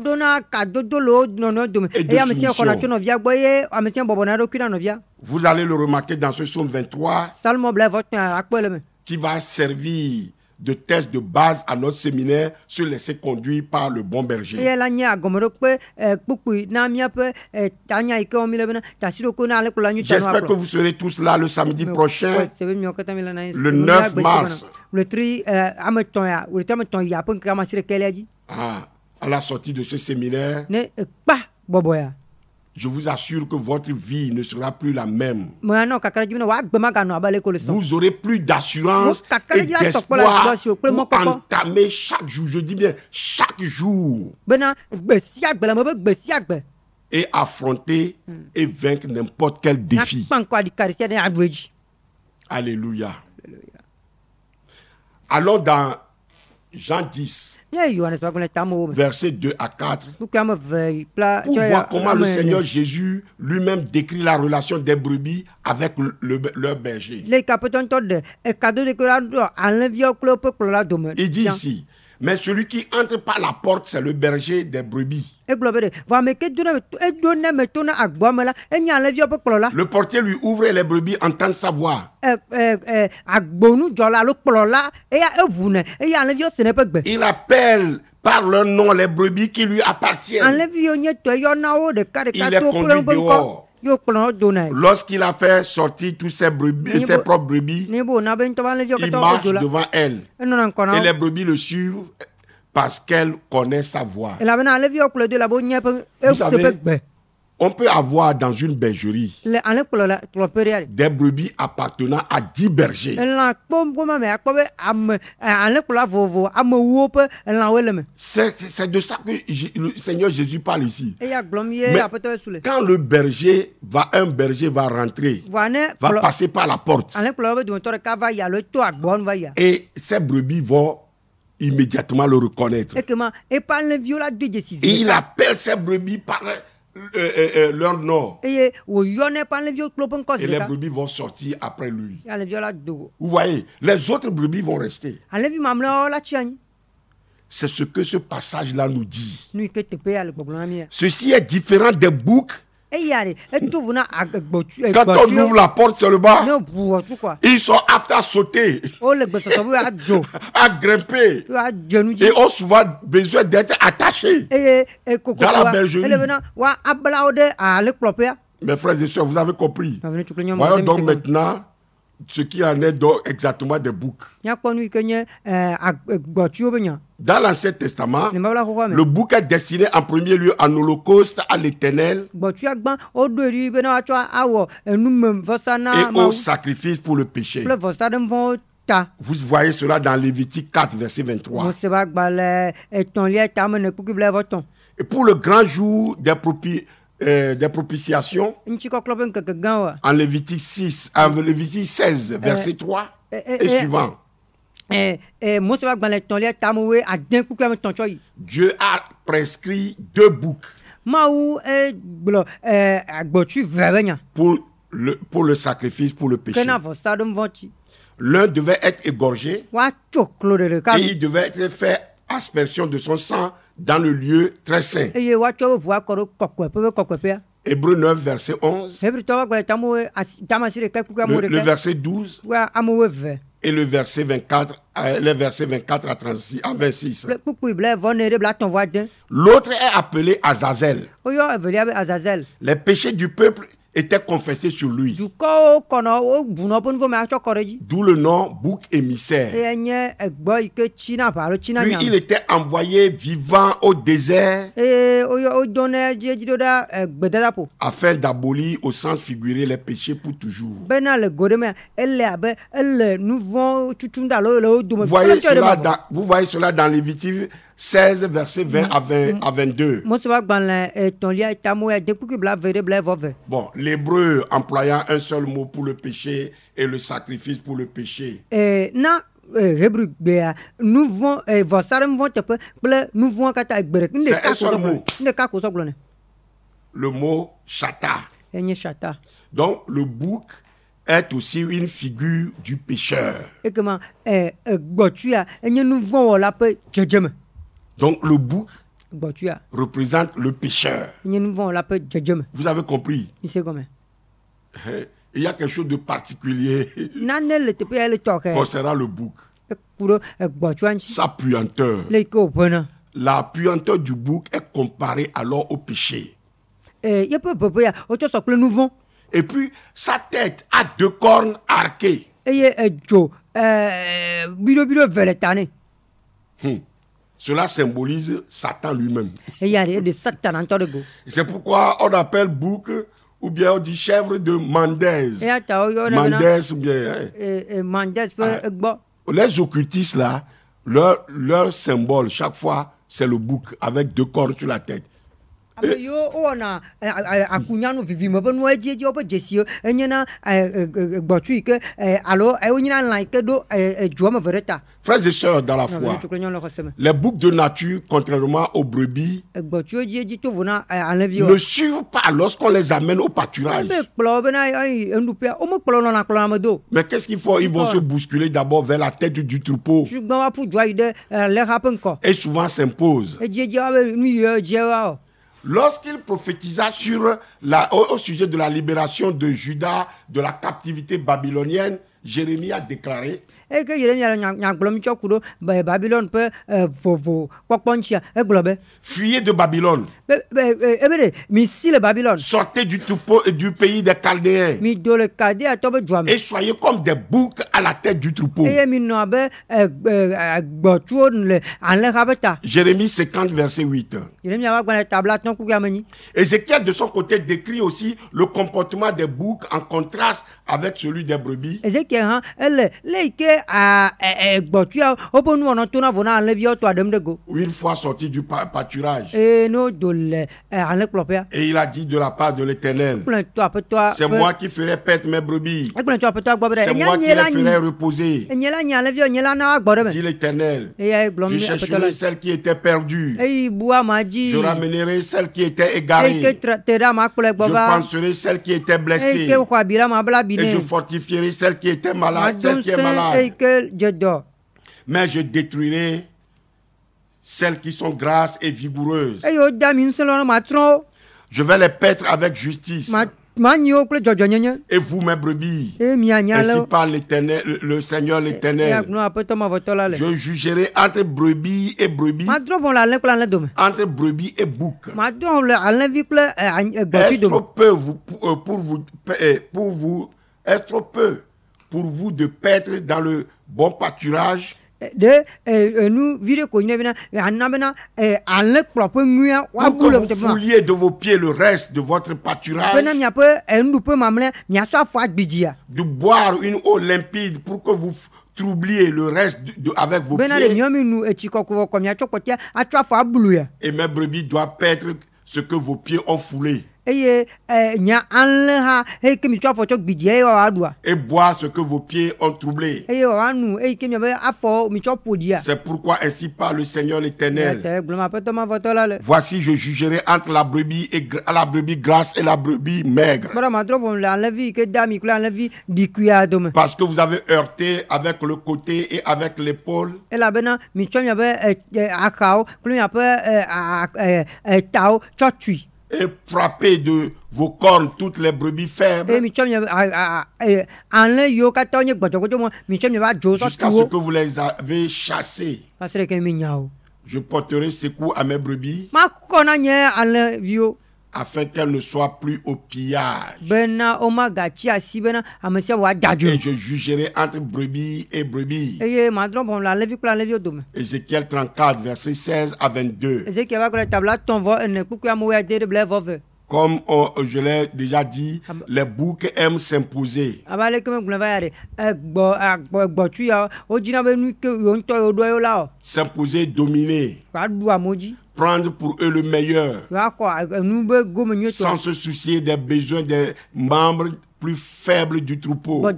Speaker 2: de soumission. Vous allez le remarquer dans ce psaume 23 qui va servir de test de base à notre séminaire se laisser conduire par le bon berger. J'espère que vous serez tous là le samedi prochain, le 9 mars. À la sortie de ce séminaire, je vous assure que votre vie ne sera plus la même. Vous aurez plus d'assurance et d'espoir pour entamer chaque jour. Je dis bien chaque jour. Et affronter et vaincre n'importe quel défi. Alléluia. Allons dans Jean 10. Versets 2 à 4, pour voir comment le Seigneur Jésus lui-même décrit la relation des brebis avec leur berger. Il dit ici, mais celui qui entre par la porte, c'est le berger des brebis. Le portier lui ouvre et les brebis entendent sa voix. Il appelle par leur nom les brebis qui lui appartiennent. Il les conduit dehors. Lorsqu'il a fait sortir tous ses propres brebis, il marche devant elles. Et les brebis le suivent parce qu'elles connaissent sa voix. Vous savez, on peut avoir dans une bergerie des brebis appartenant à 10 bergers. C'est de ça que le Seigneur Jésus parle ici. Mais quand un berger va rentrer, va passer par la porte, et ces brebis vont immédiatement le reconnaître. Et il appelle ces brebis par leur nom. Et les brebis vont sortir après lui. Vous voyez, les autres brebis vont rester. C'est ce que ce passage-là nous dit. Ceci est différent des boucs. Quand on ouvre la porte sur le bas, ils sont aptes à sauter, à grimper, et ont souvent besoin d'être attachés dans la bergerie. Mes frères et sœurs, vous avez compris. Voyons donc maintenant ce qui en est donc exactement des boucs. Dans l'Ancien Testament, le bouc est destiné en premier lieu en holocauste à l'Éternel et au sacrifice pour le péché. Vous voyez cela dans Lévitique 4, verset 23. Et pour le grand jour des propitiations, en Lévitique 16, verset 3 et suivant. Dieu a prescrit 2 boucs pour le sacrifice pour le péché. L'un devait être égorgé et il devait être fait aspersion de son sang dans le lieu très saint. Hébreux 9, verset 11. Le verset 12. Et le verset 24, les versets 24 à 26. L'autre est appelé Azazel. Les péchés du peuple étaient confessés sur lui. D'où le nom bouc émissaire. Puis il était envoyé vivant au désert afin d'abolir au sens figuré les péchés pour toujours. Vous voyez cela dans Lévitique 16, versets 20 à 22. Bon, l'hébreu employant un seul mot pour le péché et le sacrifice pour le péché. C'est un seul mot. Le mot chata. Donc, le bouc est aussi une figure du pécheur. Donc, le bouc représente le pécheur. Vous avez compris? Il y a quelque chose de particulier concernant le bouc. Sa puanteur. La puanteur du bouc est comparée alors au péché. Et puis, sa tête a 2 cornes arquées. Cela symbolise Satan lui-même. C'est pourquoi on appelle bouc, ou bien on dit chèvre de Mendès. Mendès ou bien... Les occultistes là, leur symbole, chaque fois, c'est le bouc avec 2 cornes sur la tête. Frères et sœurs dans la foi, les boucs de nature, contrairement aux brebis, ne suivent pas lorsqu'on les amène au pâturage. Mais qu'est-ce qu'ils font? Ils vont se bousculer d'abord vers la tête du troupeau et souvent s'imposent. Lorsqu'il prophétisa au sujet de la libération de Juda de la captivité babylonienne, Jérémie a déclaré: fuyez de Babylone. Sortez du troupeau et du pays des Chaldéens. Et soyez comme des boucs à la tête du troupeau. Jérémie 50, verset 8. Ézéchiel de son côté décrit aussi le comportement des boucs en contraste avec celui des brebis. Une fois sorti du pâturage. Et il a dit de la part de l'Éternel: c'est moi qui ferai paître mes brebis. C'est moi qui les ferai reposer. Dit l'Éternel: je chercherai celles qui étaient perdues. Je ramènerai celles qui étaient égarées. Je penserai celles qui étaient blessées. Et je fortifierai celles qui étaient malades, celles qui est malade. Mais je détruirai celles qui sont grasses et vigoureuses. Je vais les paître avec justice. Et vous, mes brebis, ainsi parle l'Éternel, le Seigneur l'Éternel, je jugerai entre brebis et brebis, entre brebis et boucs. Est trop peu pour vous de paître dans le bon pâturage. Pour que vous fouliez de vos pieds le reste de votre pâturage, de boire une eau limpide pour que vous troubliez le reste avec vos pieds. Et mes brebis doivent paître ce que vos pieds ont foulé. Et boire ce que vos pieds ont troublé. C'est pourquoi ainsi parle le Seigneur l'Éternel: voici, je jugerai entre la brebis grasse et la brebis maigre. Parce que vous avez heurté avec le côté et avec l'épaule. Et frappez de vos cornes toutes les brebis faibles, jusqu'à ce que vous les avez chassées. Je porterai secours à mes brebis, afin qu'elles ne soient plus au pillage. Et je jugerai entre brebis et brebis. Ézéchiel 34, versets 16 à 22. Comme je l'ai déjà dit, les boucs aiment s'imposer. S'imposer, dominer. Prendre pour eux le meilleur. Sans se soucier des besoins des membres plus faibles du troupeau. À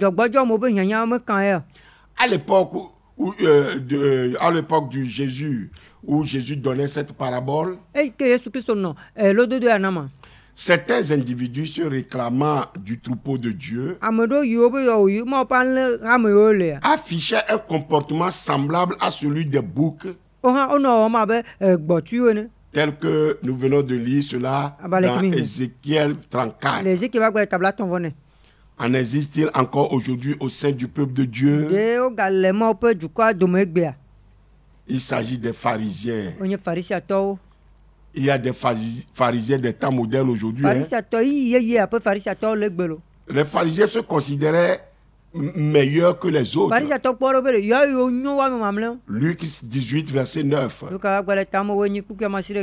Speaker 2: l'époque à l'époque de Jésus, où Jésus donnait cette parabole, certains individus se réclamant du troupeau de Dieu affichaient un comportement semblable à celui des boucs, tel que nous venons de lire cela dans Ézéchiel 34. En existe-t-il encore aujourd'hui au sein du peuple de Dieu? Il s'agit des pharisiens. Il y a des pharisiens des temps modernes aujourd'hui. Les pharisiens se considéraient meilleurs que les autres. Luc 18, verset 9.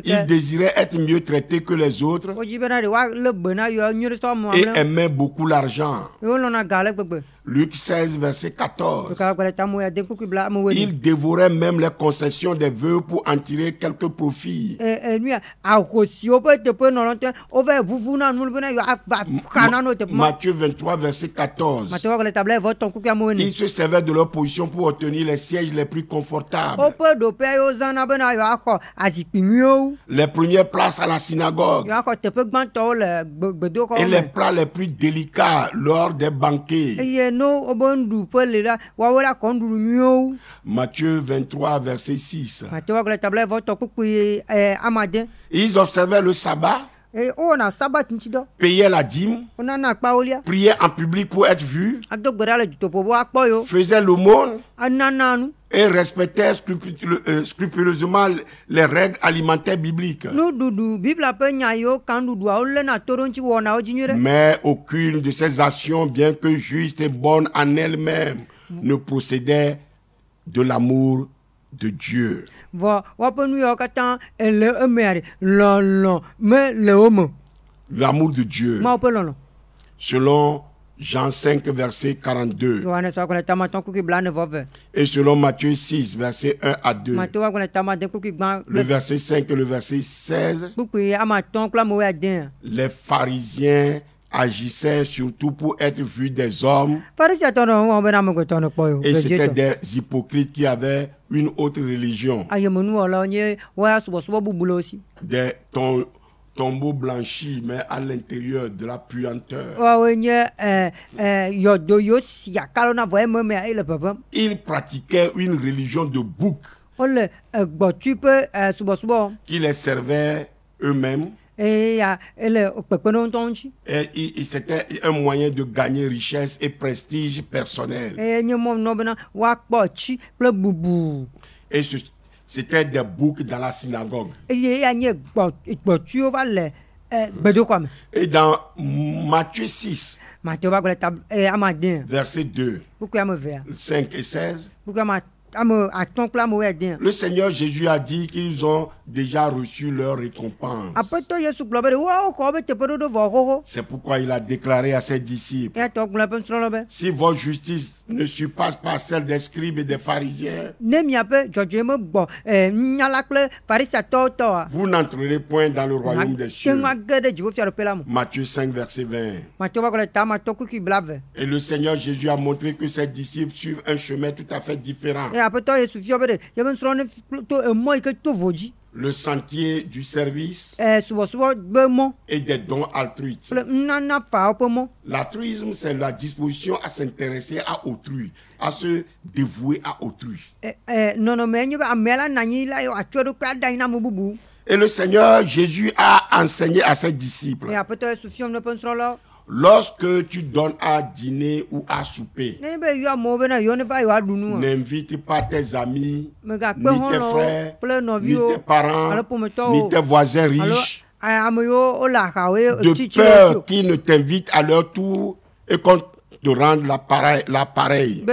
Speaker 2: Ils désiraient être mieux traités que les autres et aimaient beaucoup l'argent. Luc 16, verset 14. Ils dévoraient même les concessions des veuves pour en tirer quelques profits. Matthieu 23, verset 14. Ils se servaient de leur position pour obtenir les sièges les plus confortables. Les premières places à la synagogue. Et les plats les plus délicats lors des banquets. Matthieu 23, verset 6. Ils observaient le sabbat, payaient la dîme, priaient en public pour être vus, faisaient l'aumône et respectaient scrupuleusement les règles alimentaires bibliques. Mais aucune de ces actions, bien que justes et bonnes en elles-mêmes, ne procédait de l'amour de Dieu. L'amour de Dieu. Selon Jean 5, verset 42. Et selon Matthieu 6, verset 1 à 2. Le verset 5 et le verset 16. Les pharisiens agissaient surtout pour être vus des hommes. Et c'était des hypocrites qui avaient une autre religion. Des tombeaux blanchis, mais à l'intérieur de la puanteur. Ils pratiquaient une religion de boucs qui les servait eux-mêmes. Et c'était un moyen de gagner richesse et prestige personnel. Et c'était des boucs dans la synagogue. Et dans Matthieu 6, verset 2, 5 et 16, le Seigneur Jésus a dit qu'ils ont déjà reçu leur récompense. C'est pourquoi il a déclaré à ses disciples: si votre justice ne surpasse pas celle des scribes et des pharisiens, vous n'entrerez point dans le royaume des cieux. Matthieu 5, verset 20. Et le Seigneur Jésus a montré que ses disciples suivent un chemin tout à fait différent. Le sentier du service et des dons altruistes. L'altruisme, c'est la disposition à s'intéresser à autrui, à se dévouer à autrui. Et le Seigneur Jésus a enseigné à ses disciples: lorsque tu donnes à dîner ou à souper, n'invite pas tes amis, ni tes frères, ni tes parents, ni tes voisins riches, de peur qu'ils ne t'invitent à leur tour et qu'on te rende l'appareil.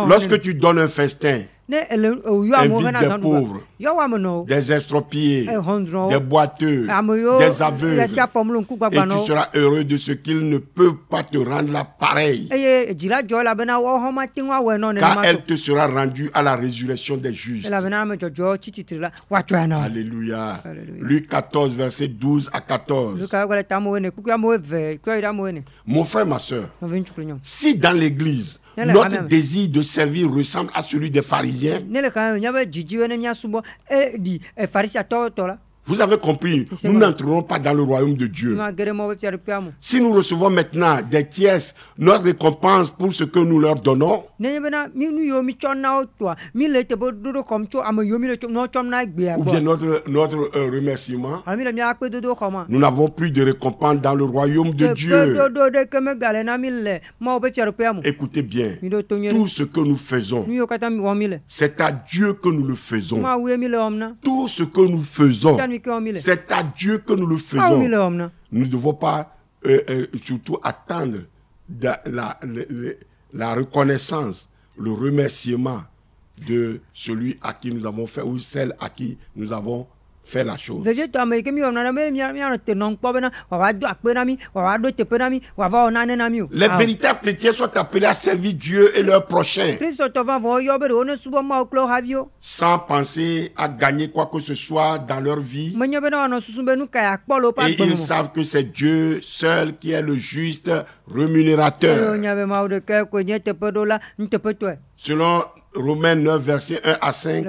Speaker 2: Lorsque tu donnes un festin, invite des pauvres, des estropiés, des boiteux, des aveugles, et tu seras heureux de ce qu'ils ne peuvent pas te rendre la pareille, car elle te sera rendue à la résurrection des justes. Alléluia. Luc 14, verset 12 à 14. Mon frère, ma soeur, si dans l'église, notre désir de servir ressemble à celui des pharisiens, vous avez compris, nous n'entrerons pas dans le royaume de Dieu. Si nous recevons maintenant des tiers, notre récompense pour ce que nous leur donnons, ou bien notre remerciement, nous n'avons plus de récompense dans le royaume de Dieu. Écoutez bien, tout ce que nous faisons, c'est à Dieu que nous le faisons. Tout ce que nous faisons, c'est à Dieu que nous le faisons. Nous ne devons pas surtout attendre la reconnaissance, le remerciement de celui à qui nous avons fait ou celle à qui nous avons fait la chose. Les véritables chrétiens sont appelés à servir Dieu et leurs prochains, sans penser à gagner quoi que ce soit dans leur vie. Et ils savent que c'est Dieu seul qui est le juste rémunérateur. Selon Romains 9, versets 1 à 5,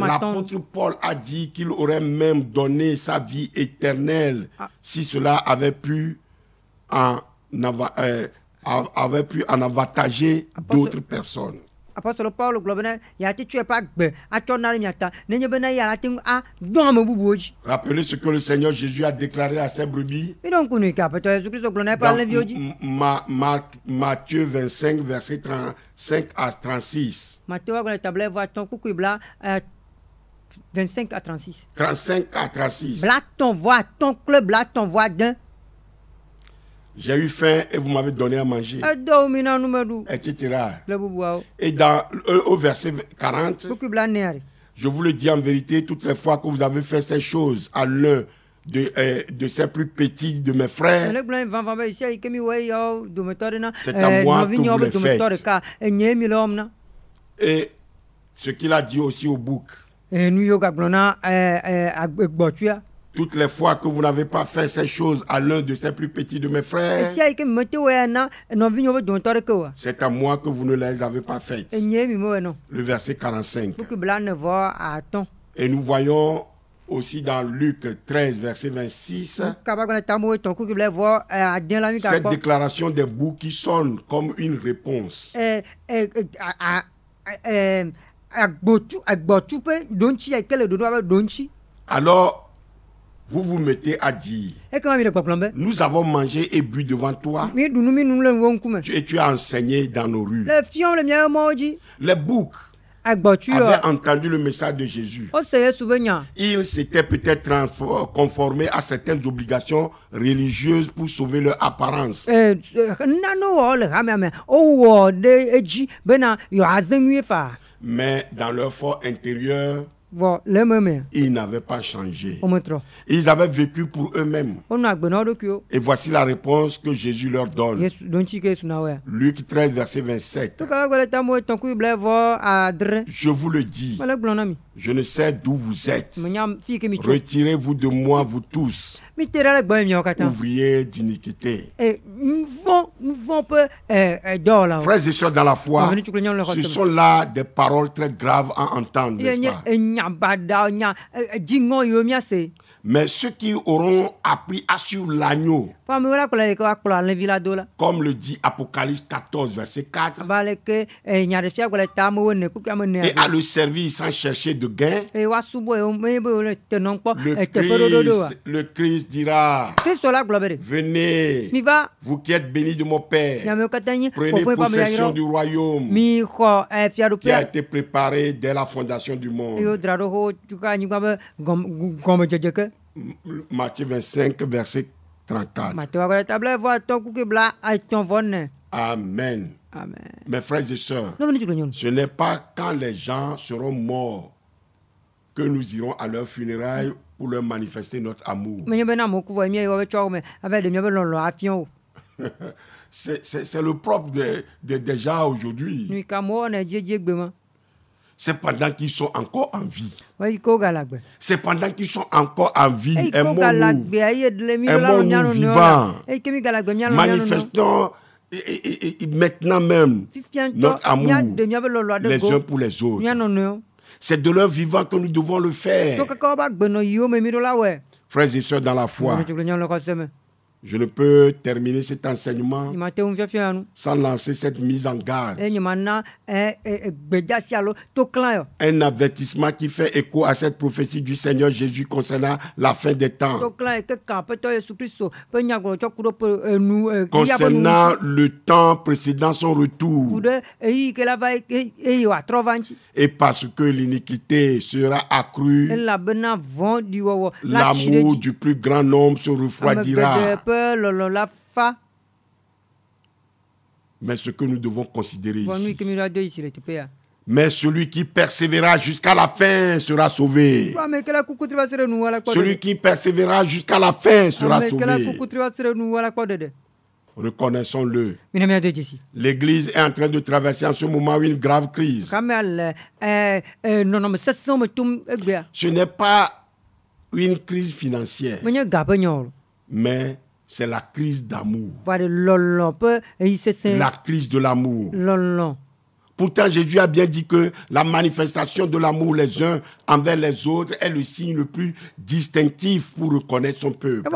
Speaker 2: l'apôtre Paul a dit qu'il aurait même donné sa vie éternelle si cela avait pu en avantager d'autres personnes. Rappelez ce que le Seigneur Jésus a déclaré à ses brebis dans Matthieu 25, versets 35 à 36.
Speaker 3: 25 à 36.
Speaker 2: 35 à 36. J'ai eu faim et vous m'avez donné à manger, etc. Et au verset 40, je vous le dis en vérité, toutes les fois que vous avez fait ces choses à l'un de ces plus petits de mes frères, c'est à moi que vous les faites. Et ce qu'il a dit aussi au bouc, toutes les fois que vous n'avez pas fait ces choses à l'un de ces plus petits de mes frères, c'est à moi que vous ne les avez pas faites. Le verset 45. Et nous voyons aussi dans Luc 13, verset 26, cette déclaration des boucs qui sonne comme une réponse. Alors, vous vous mettez à dire, nous avons mangé et bu devant toi, et tu as enseigné dans nos rues. Les boucs avaient entendu le message de Jésus. Ils s'étaient peut-être conformés à certaines obligations religieuses pour sauver leur apparence. Mais dans leur fort intérieur, ils n'avaient pas changé. Ils avaient vécu pour eux-mêmes. Et voici la réponse que Jésus leur donne. Luc 13, verset 27. Je vous le dis, je ne sais d'où vous êtes. Retirez-vous de moi, vous tous, ouvriers d'iniquité. Frères et sœurs dans la foi, ce sont là des paroles très graves à entendre, n'est-ce pas? Mais ceux qui auront appris à suivre l'agneau, comme le dit Apocalypse 14, verset 4, et à le servir sans chercher de gain, le Christ dira, venez, vous qui êtes bénis de mon Père, prenez possession du royaume qui a été préparé dès la fondation du monde. Matthieu 25, verset 34. Amen.
Speaker 3: Amen.
Speaker 2: Mes frères et sœurs, ce n'est pas quand les gens seront morts que nous irons à leur funérailles pour leur manifester notre amour. C'est le propre des gens aujourd'hui. C'est pendant qu'ils sont encore en vie. C'est pendant qu'ils sont encore en vie. Aimons-nous vivants. Manifestons maintenant même notre amour les uns pour les autres. C'est de leur vivant que nous devons le faire. Frères et sœurs dans la foi, je ne peux terminer cet enseignement sans lancer cette mise en garde. Un avertissement qui fait écho à cette prophétie du Seigneur Jésus concernant la fin des temps. Concernant le temps précédent son retour. Et parce que l'iniquité sera accrue, l'amour du plus grand nombre se refroidira. Mais ce que nous devons considérer ici, mais celui qui persévérera jusqu'à la fin sera sauvé. Celui qui persévérera jusqu'à la fin sera sauvé. Reconnaissons-le. L'Église est en train de traverser en ce moment une grave crise. Ce n'est pas une crise financière, mais c'est la crise d'amour. La crise de l'amour. Pourtant, Jésus a bien dit que la manifestation de l'amour les uns envers les autres est le signe le plus distinctif pour reconnaître son peuple.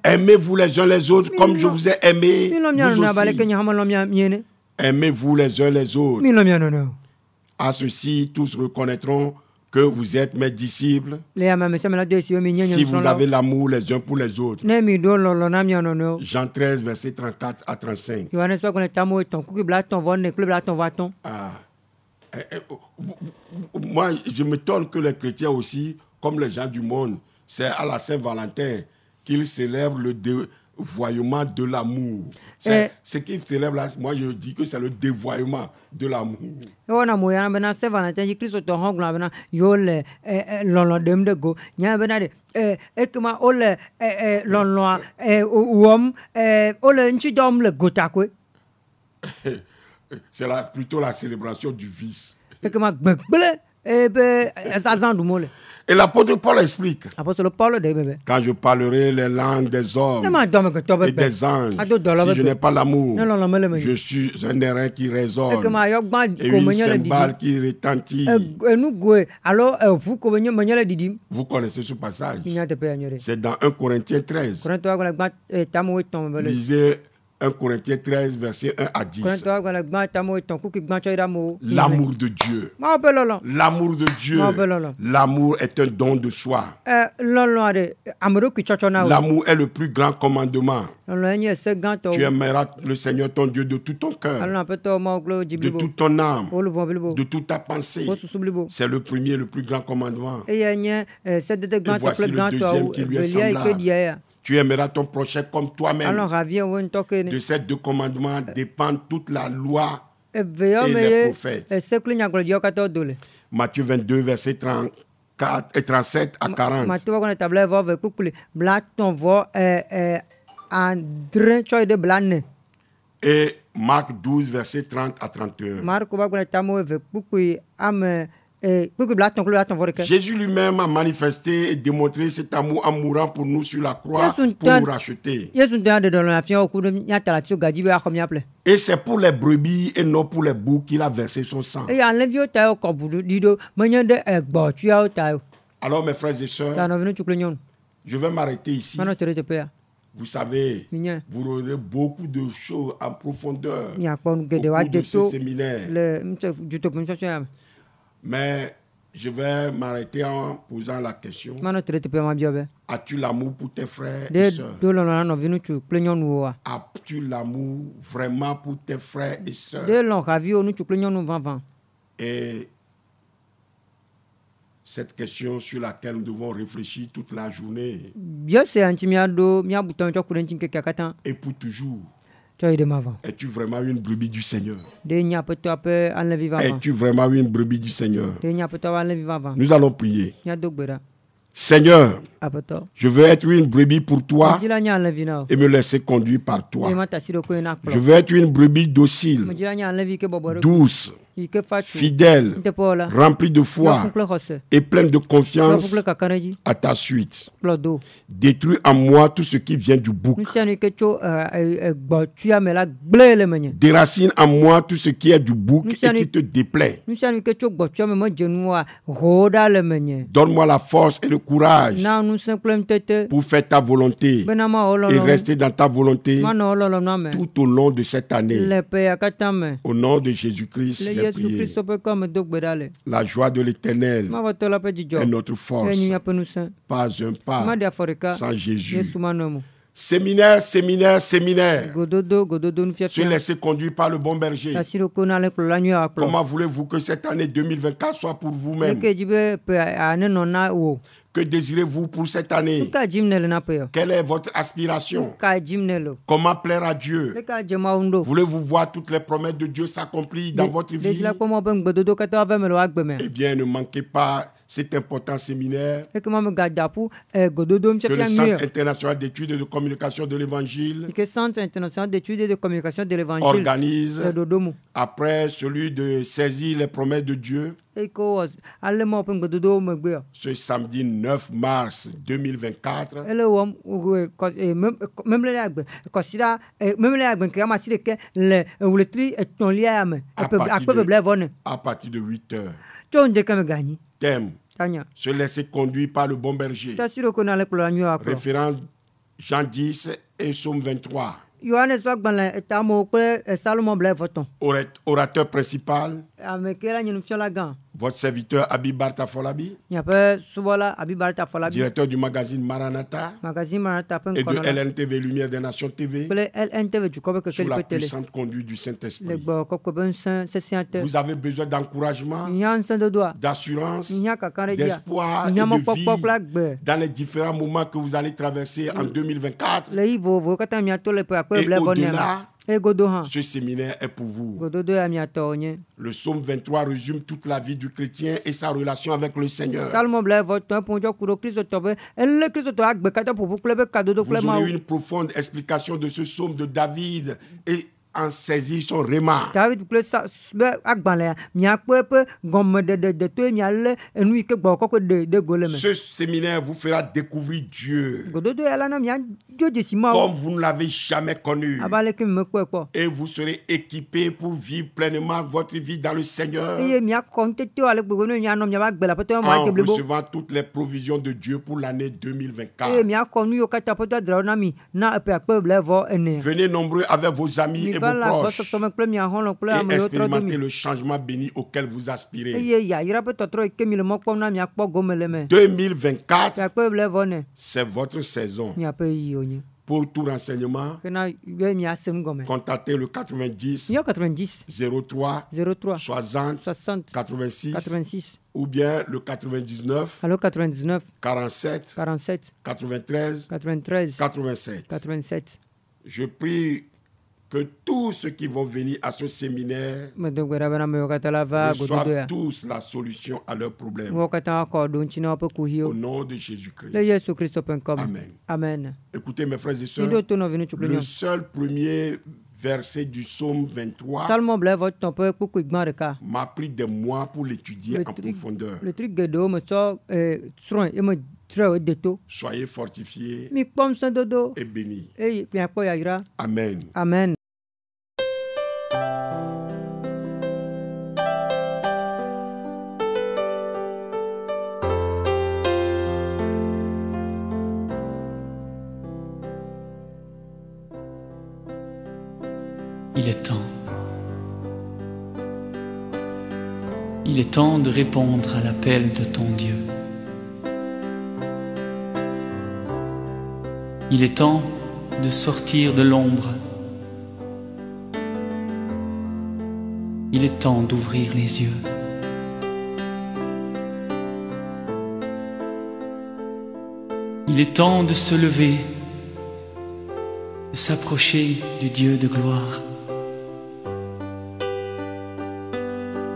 Speaker 2: Aimez-vous les uns les autres comme je vous ai aimé, vous aussi. Aimez-vous les uns les autres. À ceci, tous reconnaîtront que vous êtes mes disciples si vous avez l'amour les uns pour les autres. Jean 13, verset 34 à 35. Moi, je m'étonne que les chrétiens aussi, comme les gens du monde, c'est à la Saint-Valentin qu'ils célèbrent le dévoiement de l'amour. Ce qu'ils célèbrent là, moi je dis que c'est le dévoiement de l'amour. C'est plutôt la célébration du vice. Et l'apôtre Paul explique, quand je parlerai les langues des hommes et des anges, si je n'ai pas l'amour, je suis un airain qui résonne et une cymbale qui retentit. Vous connaissez ce passage. C'est dans 1 Corinthiens 13. Lisez 1 Corinthiens 13, verset 1 à 10. L'amour de Dieu. L'amour de Dieu. L'amour est un don de soi. L'amour est le plus grand commandement. Tu aimeras le Seigneur ton Dieu de tout ton cœur, de toute ton âme, de toute ta pensée. C'est le premier, le plus grand commandement. Et voici le deuxième qui lui est semblable. Tu aimeras ton prochain comme toi-même. De ces deux commandements dépendent toute la loi et les prophètes. Matthieu 22, verset 34 et 37 à 40. Et Marc 12, verset 30 à 31. Jésus lui-même a manifesté et démontré cet amour en mourant pour nous sur la croix pour nous racheter. Et c'est pour les brebis et non pour les boucs qu'il a versé son sang. Alors mes frères et sœurs, je vais m'arrêter ici. Vous savez, vous aurez beaucoup de choses en profondeur au cours de ce séminaire. Mais je vais m'arrêter en posant la question. As-tu l'amour pour tes frères et sœurs? As-tu l'amour vraiment pour tes frères et sœurs? Et Cette question sur laquelle nous devons réfléchir toute la journée. Et pour toujours. Es-tu vraiment une brebis du Seigneur? Es-tu vraiment une brebis du Seigneur? Nous allons prier. Seigneur, je veux être une brebis pour toi et me laisser conduire par toi. Je veux être une brebis docile, douce, fidèle, remplie de foi et pleine de confiance à ta suite. Détruis en moi tout ce qui vient du bouc. Déracine en moi tout ce qui est du bouc et qui te déplaît. Donne-moi la force et le courage pour faire ta volonté et rester dans ta volonté tout au long de cette année. Au nom de Jésus-Christ, j'ai prié. La joie de l'Éternel est notre force. Pas un pas sans Jésus. Séminaire, séminaire, séminaire. Se laisser conduire par le bon berger. Comment voulez-vous que cette année 2024 soit pour vous-même? Que désirez-vous pour cette année? Quelle est votre aspiration? Comment plaire à Dieu? Voulez-vous voir toutes les promesses de Dieu s'accomplir dans votre vie? Eh bien, ne manquez pas cet important séminaire que le Centre international d'études et de communication de l'Évangile organise après celui de saisir les promesses de Dieu. Ce samedi 9 mars 2024 à partir de 8 heures. Thème: se laisser conduire par le bon berger. Référence Jean 10 et Psaume 23. Orateur principal, votre serviteur Abi Barta Folabi, directeur du magazine Maranatha et de LNTV Lumière des Nations TV, sous la puissante conduite du Saint-Esprit. Vous avez besoin d'encouragement, d'assurance, d'espoir et de vie dans les différents moments que vous allez traverser en 2024. Et au-delà, ce séminaire est pour vous. Le psaume 23 résume toute la vie du chrétien et sa relation avec le Seigneur. Vous aurez une profonde explication de ce psaume de David et en saisir son réma. Ce séminaire vous fera découvrir Dieu comme vous ne l'avez jamais connu. Et vous serez équipé pour vivre pleinement votre vie dans le Seigneur en recevant toutes les provisions de Dieu pour l'année 2024. Venez nombreux avec vos amis et vos proches et expérimentez le changement béni auquel vous aspirez. 2024, c'est votre saison. Pour tout renseignement, contactez le 90 03 60 86 ou bien le 99 47 93 87. Je prie que tous ceux qui vont venir à ce séminaire reçoivent tous la solution à leurs problèmes. Au nom de Jésus-Christ. Amen. Écoutez mes frères et sœurs, le seul premier verset du psaume 23 m'a pris des mois pour l'étudier en profondeur. Soyez fortifiés et bénis. Amen.
Speaker 4: Il est temps. Il est temps de répondre à l'appel de ton Dieu. Il est temps de sortir de l'ombre. Il est temps d'ouvrir les yeux. Il est temps de se lever, de s'approcher du Dieu de gloire.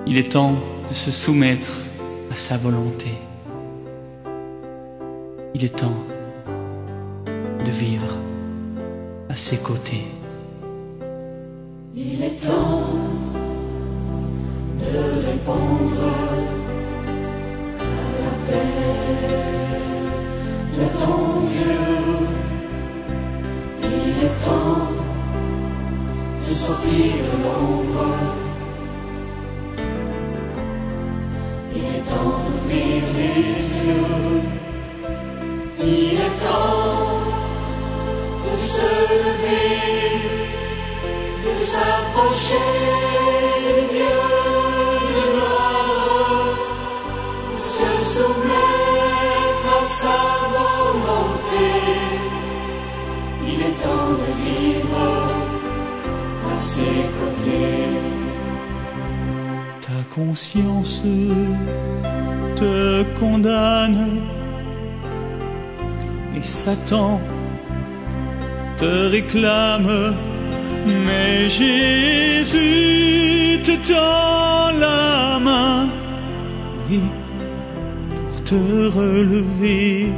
Speaker 4: Il est temps de se soumettre à sa volonté. Il est temps de vivre à ses côtés.
Speaker 5: Il est temps de répondre à l'appel de ton Dieu. Il est temps de sortir de l'ombre. Il est temps d'ouvrir les yeux. Il est temps de se lever, de s'approcher du Dieu de gloire, de se soumettre à sa volonté. Il est temps de vivre à ses côtés.
Speaker 4: Ta conscience te condamne et Satan te réclame, mais Jésus te tend la main, oui, pour te relever,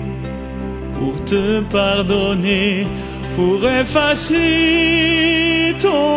Speaker 4: pour te pardonner, pour effacer ton